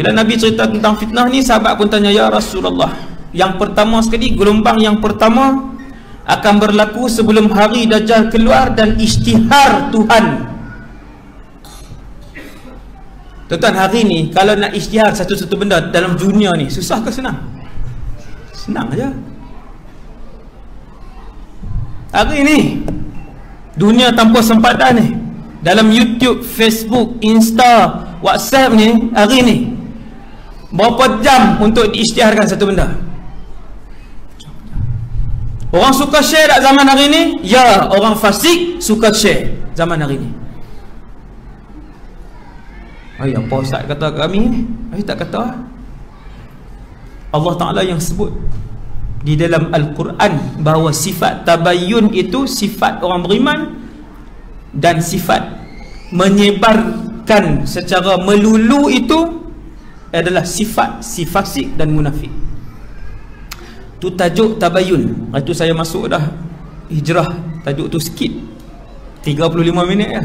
Bila Nabi cerita tentang fitnah ni, sahabat pun tanya, ya Rasulullah, yang pertama sekali, gelombang yang pertama akan berlaku sebelum hari Dajjal keluar dan isytihar Tuhan. Tuan-tuan, hari ni kalau nak isytihar satu-satu benda dalam dunia ni, susah ke senang? Senang aja. Hari ni dunia tanpa sempadan ni, dalam YouTube, Facebook, Insta, WhatsApp ni, hari ni berapa jam untuk diisytiharkan satu benda? Orang suka share tak zaman hari ni? Ya, orang fasik suka share zaman hari ni. Apa Ustaz kata kami ni? Saya tak kata. Allah Ta'ala yang sebut di dalam Al-Quran bahawa sifat tabayyun itu sifat orang beriman, dan sifat menyebarkan secara melulu itu adalah sifat si fasik dan munafik. Tu tajuk tabayyun. Itu saya masuk dah hijrah, tajuk tu sikit 35 minit ya,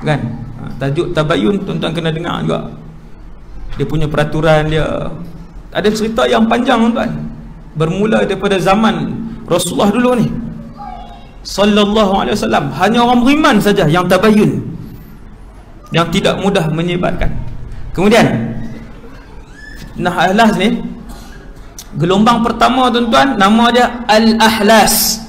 kan? Tajuk tabayyun tuan-tuan kena dengar juga. Dia punya peraturan dia ada cerita yang panjang tuan-tuan, bermula daripada zaman Rasulullah dulu ni sallallahu alaihi wasallam. Hanya orang beriman saja yang tabayyun, yang tidak mudah menyebarkan. Kemudian fitnah ahlas ni, gelombang pertama tuan-tuan, nama dia Al-Ahlas.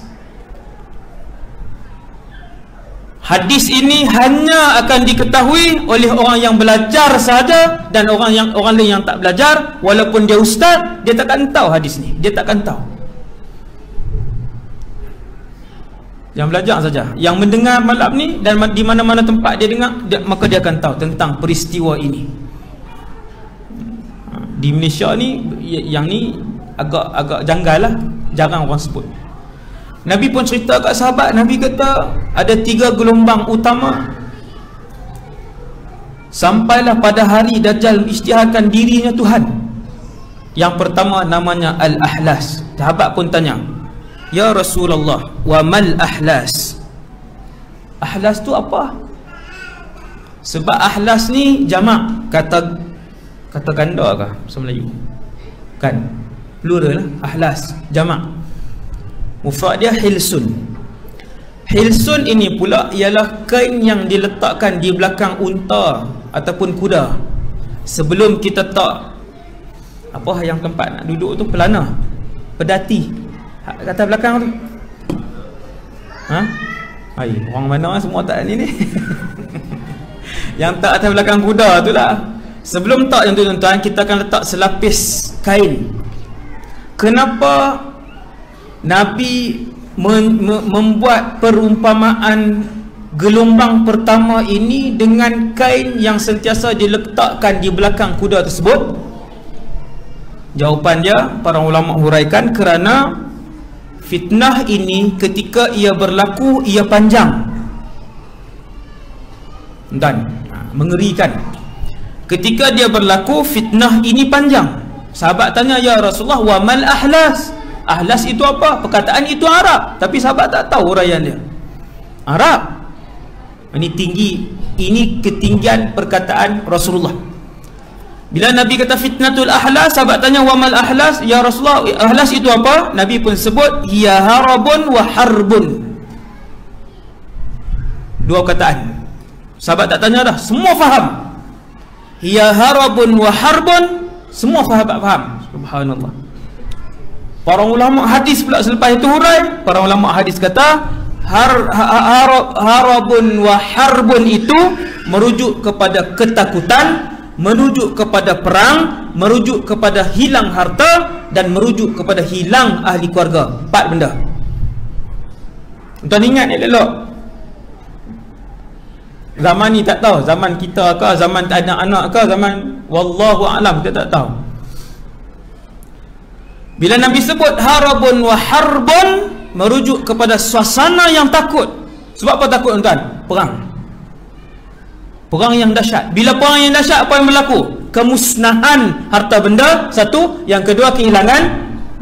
Hadis ini hanya akan diketahui oleh orang yang belajar sahaja, dan orang lain yang tak belajar, walaupun dia ustaz, dia takkan tahu hadis ni. Dia takkan tahu. Yang belajar saja, yang mendengar malam ni, dan di mana-mana tempat dia dengar, maka dia akan tahu tentang peristiwa ini. Di Malaysia ni, yang ni agak janggal lah, jarang orang sebut. Nabi pun cerita kat sahabat, Nabi kata ada 3 gelombang utama sampailah pada hari Dajjal isytiharkan dirinya Tuhan. Yang pertama namanya Al-Ahlas. Sahabat pun tanya, ya Rasulullah, wa mal ahlas? Ahlas tu apa? Sebab ahlas ni jamak, kata ganda ke bahasa Melayu, kan? Plural lah, ahlas, jamak. Mufrad dia hilsun. Hilsun ini pula ialah kain yang diletakkan di belakang unta ataupun kuda sebelum kita tak apa yang tempat nak duduk tu, pelana, pedati kata belakang tu. Orang mana semua tak ni yang tak atas belakang kuda tu lah. Sebelum tak yang tu tuan-tuan, kita akan letak selapis kain. Kenapa Nabi membuat perumpamaan gelombang pertama ini dengan kain yang sentiasa diletakkan di belakang kuda tersebut? Jawapan dia, para ulama huraikan, kerana fitnah ini ketika ia berlaku, ia panjang dan mengerikan. Ketika dia berlaku, fitnah ini panjang. Sahabat tanya, ya Rasulullah, wa mal ahlas? Ahlas itu apa? Perkataan itu Arab, tapi sahabat tak tahu uraian dia. Arab. Ini tinggi, ini ketinggian perkataan Rasulullah. Bila Nabi kata fitnatul ahlas, sahabat tanya, wa mal ahlas? Ya Rasulullah, ahlas itu apa? Nabi pun sebut, hiya harabun wa harbun. 2 kataan. Sahabat tak tanya dah, semua faham. Hiya harabun wa harbun, Semua sahabat faham. Subhanallah. Para ulama hadis pula selepas itu hurai, para ulama hadis kata harabun wa harbun itu merujuk kepada ketakutan, merujuk kepada perang, merujuk kepada hilang harta, dan merujuk kepada hilang ahli keluarga. 4 benda. Tuan ingat ni elok. Zaman ni tak tahu, zaman kita ke, zaman tak ada anak ke, zaman wallahu a'lam, kita tak tahu. Bila Nabi sebut harabun wa harbun, merujuk kepada suasana yang takut. Sebab apa takut tuan? Perang. Perang yang dahsyat. Bila perang yang dahsyat, apa yang berlaku? Kemusnahan harta benda, satu. Yang kedua, kehilangan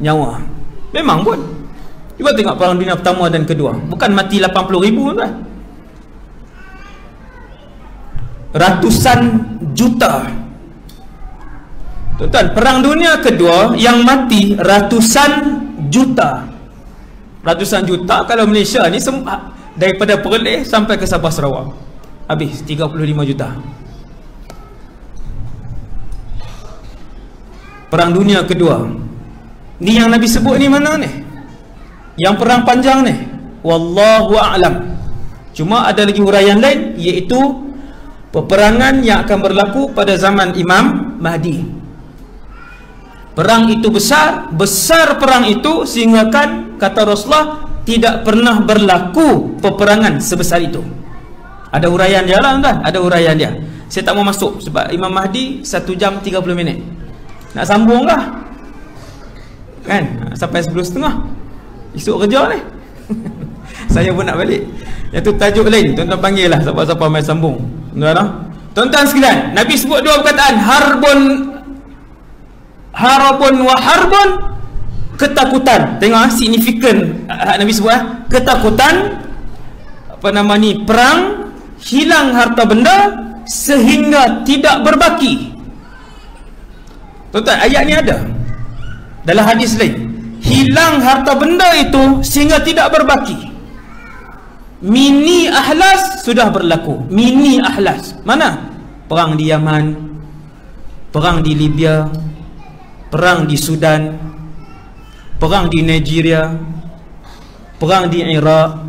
nyawa. Memang pun. Cuba tengok perang dunia pertama dan kedua. Bukan mati 80,000 tuan. Ratusan juta. Tuan, perang dunia kedua yang mati ratusan juta. Ratusan juta kalau Malaysia ni daripada Perlis sampai ke Sabah Sarawak. Habis 35 juta. Perang dunia kedua. Ni yang Nabi sebut ni mana ni? Yang perang panjang ni. Wallahu a'lam. Cuma ada lagi huraian lain, iaitu peperangan yang akan berlaku pada zaman Imam Mahdi. Perang itu besar, besar perang itu sehingga kan kata Rasulullah tidak pernah berlaku peperangan sebesar itu. Ada huraian dia lah tuan, ada huraian dia. Saya tak mau masuk sebab Imam Mahdi 1 jam 30 minit. Nak sambung lah kan, sampai 10.30 esok kerja ni. Saya pun nak balik. Yang tu tajuk lain, tuan-tuan panggil lah siapa-siapa main sambung. Tuan-tuan sekalian, Nabi sebut 2 perkataan, harabun wa harbun, ketakutan. Tengok signifikan Nabi sebut ketakutan, apa nama ni, perang, hilang harta benda sehingga tidak berbaki. Tuan-tuan, ayat ni ada dalam hadis lain. Hilang harta benda itu sehingga tidak berbaki. Mini ahlas sudah berlaku. Mini ahlas mana? Perang di Yaman, perang di Libya, perang di Sudan, perang di Nigeria, perang di Iraq.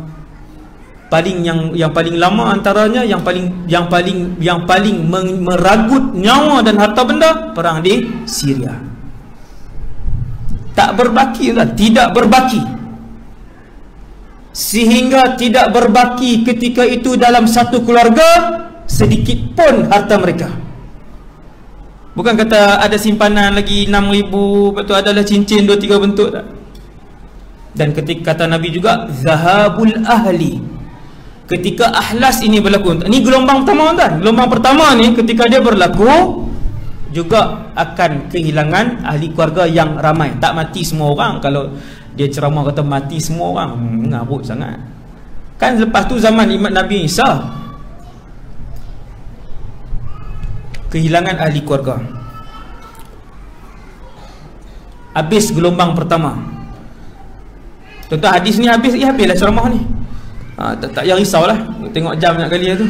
Paling yang paling lama antaranya, yang paling meragut nyawa dan harta benda, perang di Syria. Tak berbaki kan? Tidak berbaki. Sehingga tidak berbaki ketika itu dalam satu keluarga sedikit pun harta mereka. Bukan kata ada simpanan lagi 6,000, lepas tu adalah cincin 2-3 bentuk tak? Dan ketika kata Nabi juga zahabul ahli, ketika ahlas ini berlaku, ini gelombang pertama kan? Gelombang pertama ni ketika dia berlaku juga akan kehilangan ahli keluarga yang ramai. Tak mati semua orang. Kalau dia ceramah kata mati semua orang, ngarut sangat kan. Lepas tu zaman Imam Nabi Isa, kehilangan ahli keluarga. Habis gelombang pertama. Tuan-tuan, hadis ni habislah ceramah ni. Tak payah risaulah tengok jam nak kali tu.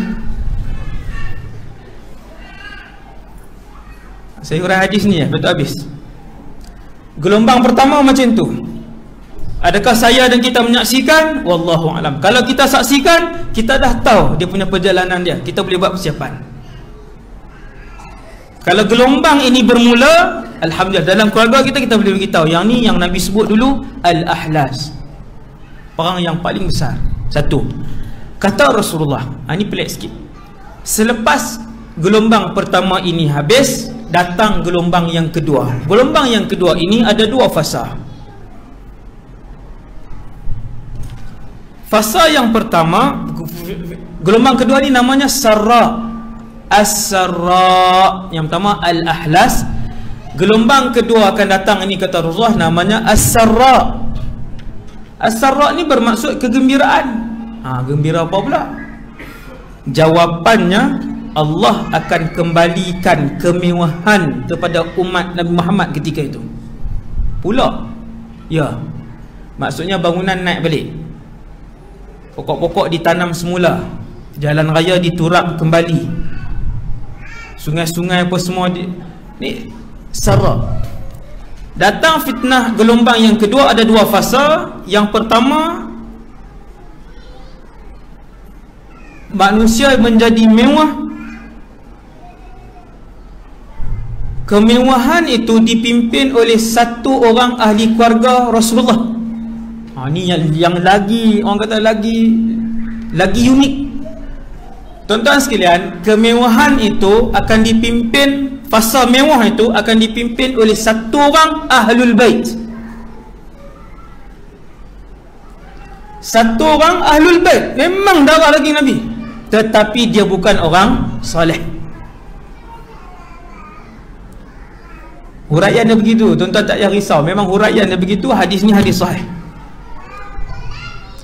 Saya uraian hadis ni betul habis. Gelombang pertama macam tu. Adakah saya dan kita menyaksikan? Wallahu alam. Kalau kita saksikan, kita dah tahu dia punya perjalanan dia. Kita boleh buat persiapan. Kalau gelombang ini bermula, alhamdulillah, dalam keluarga kita boleh beritahu. Yang ni yang Nabi sebut dulu al-ahlas. Perang yang paling besar. Satu. Kata Rasulullah, ini pelik sikit. Selepas gelombang pertama ini habis, datang gelombang yang kedua. Gelombang yang kedua ini ada 2 fasa. Fasa yang pertama, gelombang kedua ni namanya sarra. As-sarra. Yang pertama al-ahlas. Gelombang kedua akan datang, ini kata Rasulullah, namanya as-sarra. As-sarra ni bermaksud kegembiraan. Gembira apa pula? Jawapannya, Allah akan kembalikan kemewahan kepada umat Nabi Muhammad ketika itu pula. Ya, maksudnya bangunan naik balik, pokok-pokok ditanam semula, jalan raya diturap kembali, sungai-sungai apa semua ni sara. Datang fitnah gelombang yang kedua, ada dua fasa. Yang pertama, manusia menjadi mewah. Kemewahan itu dipimpin oleh satu orang ahli keluarga Rasulullah. Ini yang lagi, orang kata lagi unik. Tuan-tuan sekalian, kemewahan itu akan dipimpin, fasa mewah itu akan dipimpin oleh satu orang ahlul bait. Satu orang ahlul bait, memang darah lagi Nabi, tetapi dia bukan orang soleh. Huraian dia begitu, tuan-tuan tak payah risau. Memang huraian dia begitu, hadis ni hadis sahih.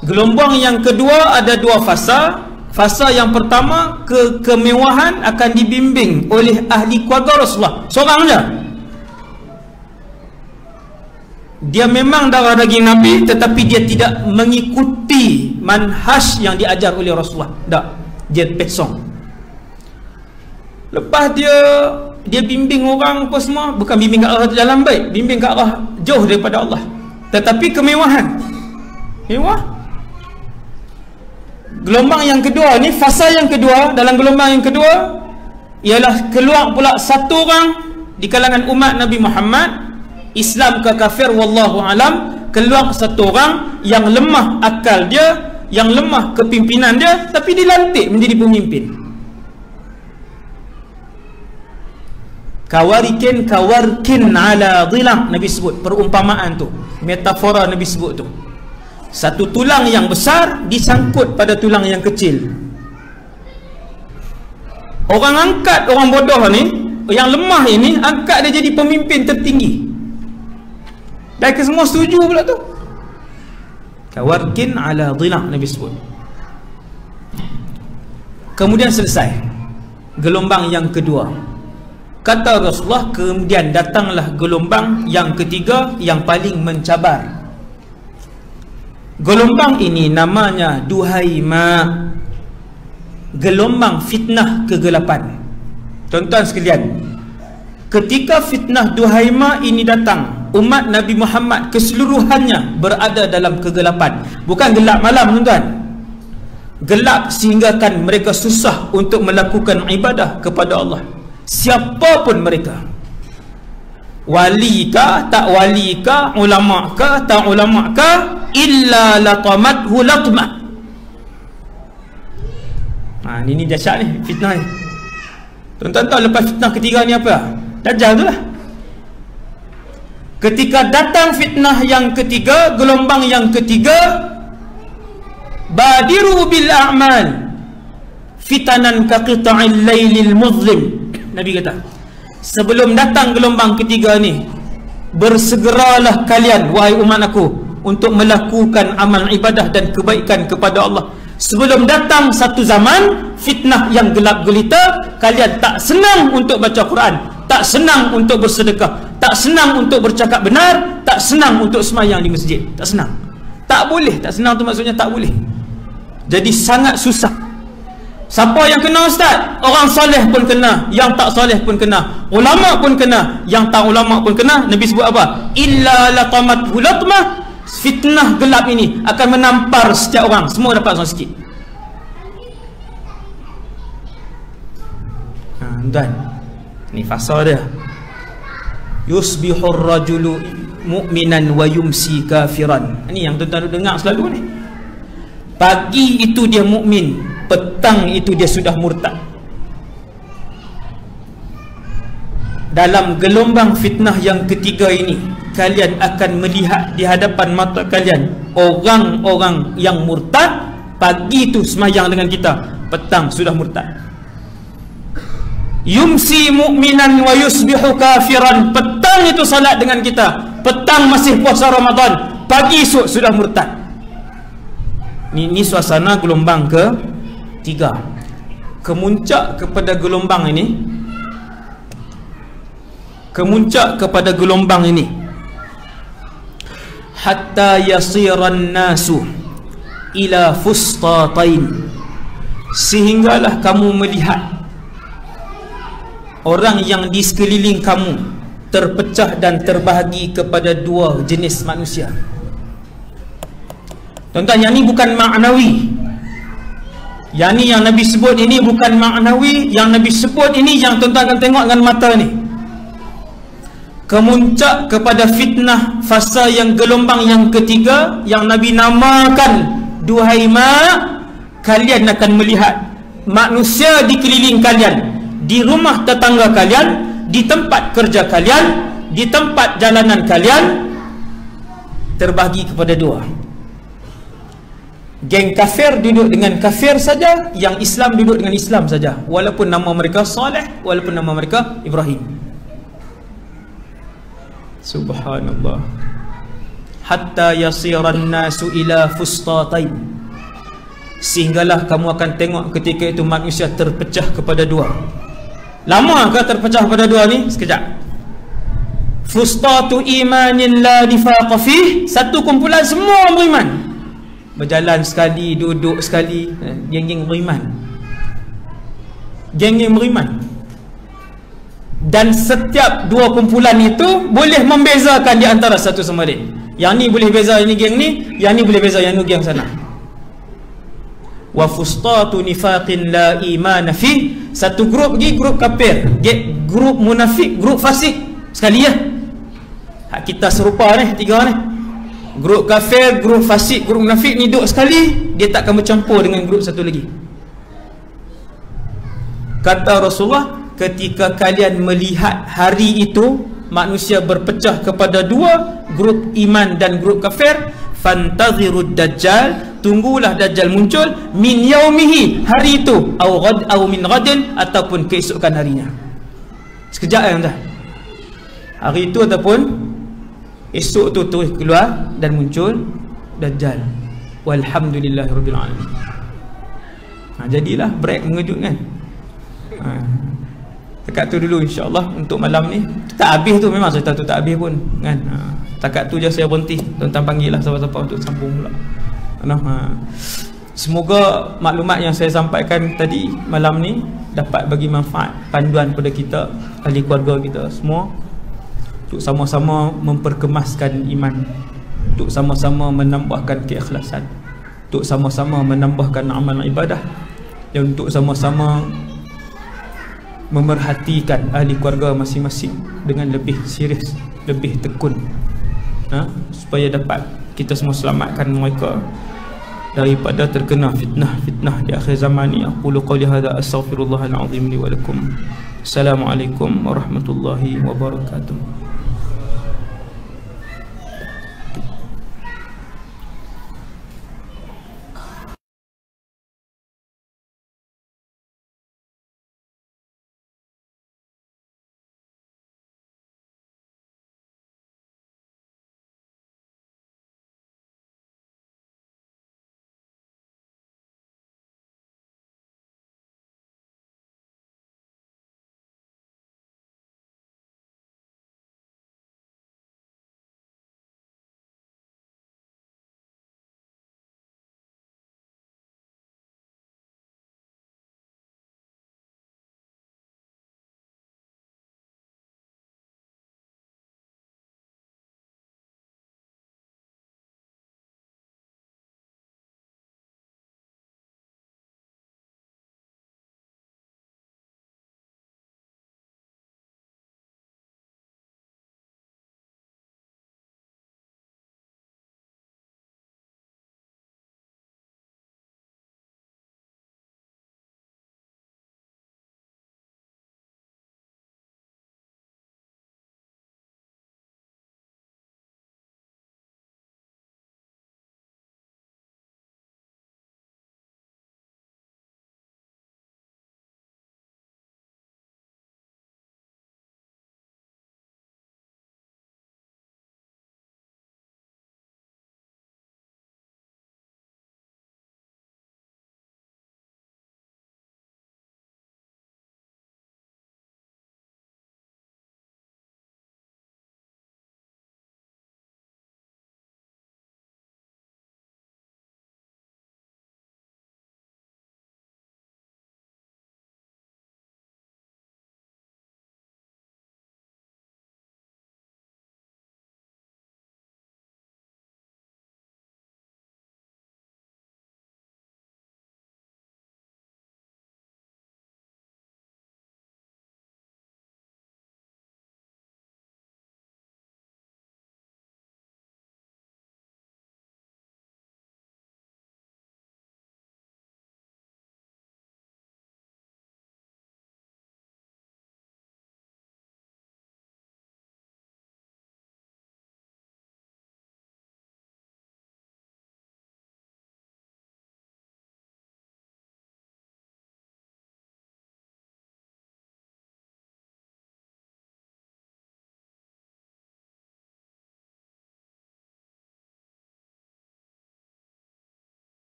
Gelombang yang kedua ada dua fasa. Fasa yang pertama, kemewahan akan dibimbing oleh ahli keluarga Rasulullah, seorang je. Dia memang darah daging Nabi, tetapi dia tidak mengikuti manhaj yang diajar oleh Rasulullah. Tak, dia pesong. Lepas dia bimbing orang apa semua, bukan bimbing ke arah jalan baik, bimbing ke arah jauh daripada Allah. Tetapi kemewahan, mewah. Gelombang yang kedua ni, fasa yang kedua, dalam gelombang yang kedua ialah keluar pula satu orang di kalangan umat Nabi Muhammad, Islam ke kafir wallahu alam, keluar satu orang yang lemah akal dia, yang lemah kepimpinan dia, tapi dilantik menjadi pemimpin. Kawarkin ala dhilah, Nabi sebut perumpamaan tu, metafora Nabi sebut tu. Satu tulang yang besar disangkut pada tulang yang kecil. Orang angkat orang bodoh ni, yang lemah ini, angkat dia jadi pemimpin tertinggi. Dan semua setuju pula tu. Kawarkin ala dhilah, Nabi sebut. Kemudian selesai gelombang yang kedua. Kata Rasulullah, kemudian datanglah gelombang yang ketiga yang paling mencabar. Gelombang ini namanya Duhaima, gelombang fitnah kegelapan. Tuan-tuan sekalian, ketika fitnah Duhaima ini datang, umat Nabi Muhammad keseluruhannya berada dalam kegelapan. Bukan gelap malam, tuan-tuan. Gelap sehinggakan mereka susah untuk melakukan ibadah kepada Allah. Siapapun mereka, wali kah, tak wali kah, ulama kah, tak ulama kah, illa latamathu latmah. Ini dahsyat ni fitnah ni. Tuan-tuan tahu lepas fitnah ketiga ni apa? Dajjal tu lah. Ketika datang fitnah yang ketiga, gelombang yang ketiga, badiru bil a'mal fitanan ka qita'il lailil muzlim. Nabi kata, sebelum datang gelombang ketiga ni, bersegeralah kalian wahai umat aku untuk melakukan amal ibadah dan kebaikan kepada Allah. Sebelum datang satu zaman fitnah yang gelap gulita, kalian tak senang untuk baca Quran, tak senang untuk bersedekah, tak senang untuk bercakap benar, tak senang untuk semayang di masjid. Tak senang. Tak boleh. Tak senang tu maksudnya tak boleh. Jadi sangat susah. Siapa yang kena ustaz? Orang soleh pun kena, yang tak soleh pun kena, ulama pun kena, yang tak ulama pun kena. Nabi sebut apa? Illa latamathu latmah. Fitnah gelap ini akan menampar setiap orang. Semua dapat seorang sikit. Dan ni fasa dia. Yusbihur rajulu mu'minan wa yumsi kafiran. Ini yang tuan-tuan dengar selalu ni. Pagi itu dia mukmin, petang itu dia sudah murtad. Dalam gelombang fitnah yang ketiga ini, kalian akan melihat di hadapan mata kalian orang-orang yang murtad. Pagi itu semayang dengan kita, petang sudah murtad. Yumsi mu'minan wa yusbihu kafiran. Petang itu salat dengan kita, petang masih puasa Ramadan, pagi esok sudah murtad. Ini suasana gelombang ketiga. Kemuncak kepada gelombang ini, kemuncak kepada gelombang ini, hatta yasiran nasu ila fustatain, sehinggalah kamu melihat orang yang di sekeliling kamu terpecah dan terbahagi kepada dua jenis manusia. Tuan-tuan, yang ni bukan maknawi. Yang ni yang Nabi sebut ini bukan maknawi. Yang Nabi sebut ini yang tuan-tuan akan tengok dengan mata ni. Kemuncak kepada fitnah fasa yang gelombang yang ketiga, yang Nabi namakan, duhai mak, kalian akan melihat manusia di keliling kalian, di rumah tetangga kalian, di tempat kerja kalian, di tempat jalanan kalian, terbahagi kepada dua. Geng kafir duduk dengan kafir saja, yang Islam duduk dengan Islam saja, walaupun nama mereka Saleh, walaupun nama mereka Ibrahim. Subhanallah. Hatta yasiran nasu ila fustatain, sehinggalah kamu akan tengok ketika itu manusia terpecah kepada dua. Lama ke terpecah kepada dua ni? Sekejap. Fustatu imanin la nifaqa fih, satu kumpulan semua beriman, berjalan sekali, duduk sekali, geng-geng beriman, geng-geng beriman. Dan setiap dua kumpulan itu boleh membezakan di antara satu sama lain. Yang ni boleh beza ini geng ni, yang ni boleh beza yang ni geng sana. Wa fustatu nifaqin la imana fi, satu grup lagi grup kafir, grup munafik, grup fasik sekali ya. Hak kita serupa ni, tiga ni. Grup kafir, grup fasik, grup munafik ni duduk sekali, dia tak akan bercampur dengan grup satu lagi. Kata Rasulullah, ketika kalian melihat hari itu manusia berpecah kepada dua, grup iman dan grup kafir, fantazirud dajjal, tunggulah dajjal muncul, min yaumihi, hari itu, au min ghadin, ataupun keesokan harinya. Sekejap ya tuan. Hari itu ataupun esok tu terus keluar dan muncul dajjal. Walhamdulillahirabbil alamin. Jadilah break mengejutkan. Dekat tu dulu insya-Allah untuk malam ni. Tak habis tu, memang cerita tu tak habis pun kan. Dekat tu je saya berhenti. Tuan-tuan panggil lah siapa-siapa untuk sambung pula. Semoga maklumat yang saya sampaikan tadi malam ni dapat bagi manfaat, panduan pada kita, ahli keluarga kita semua, untuk sama-sama memperkemaskan iman, untuk sama-sama menambahkan keikhlasan, untuk sama-sama menambahkan amal ibadah, dan untuk sama-sama memerhatikan ahli keluarga masing-masing dengan lebih serius, lebih tekun, supaya dapat kita semua selamatkan mereka daripada terkena fitnah di akhir zaman ni. Aqulu qawli hadza astaghfirullahal azim li wa lakum. Assalamualaikum warahmatullahi wabarakatuh.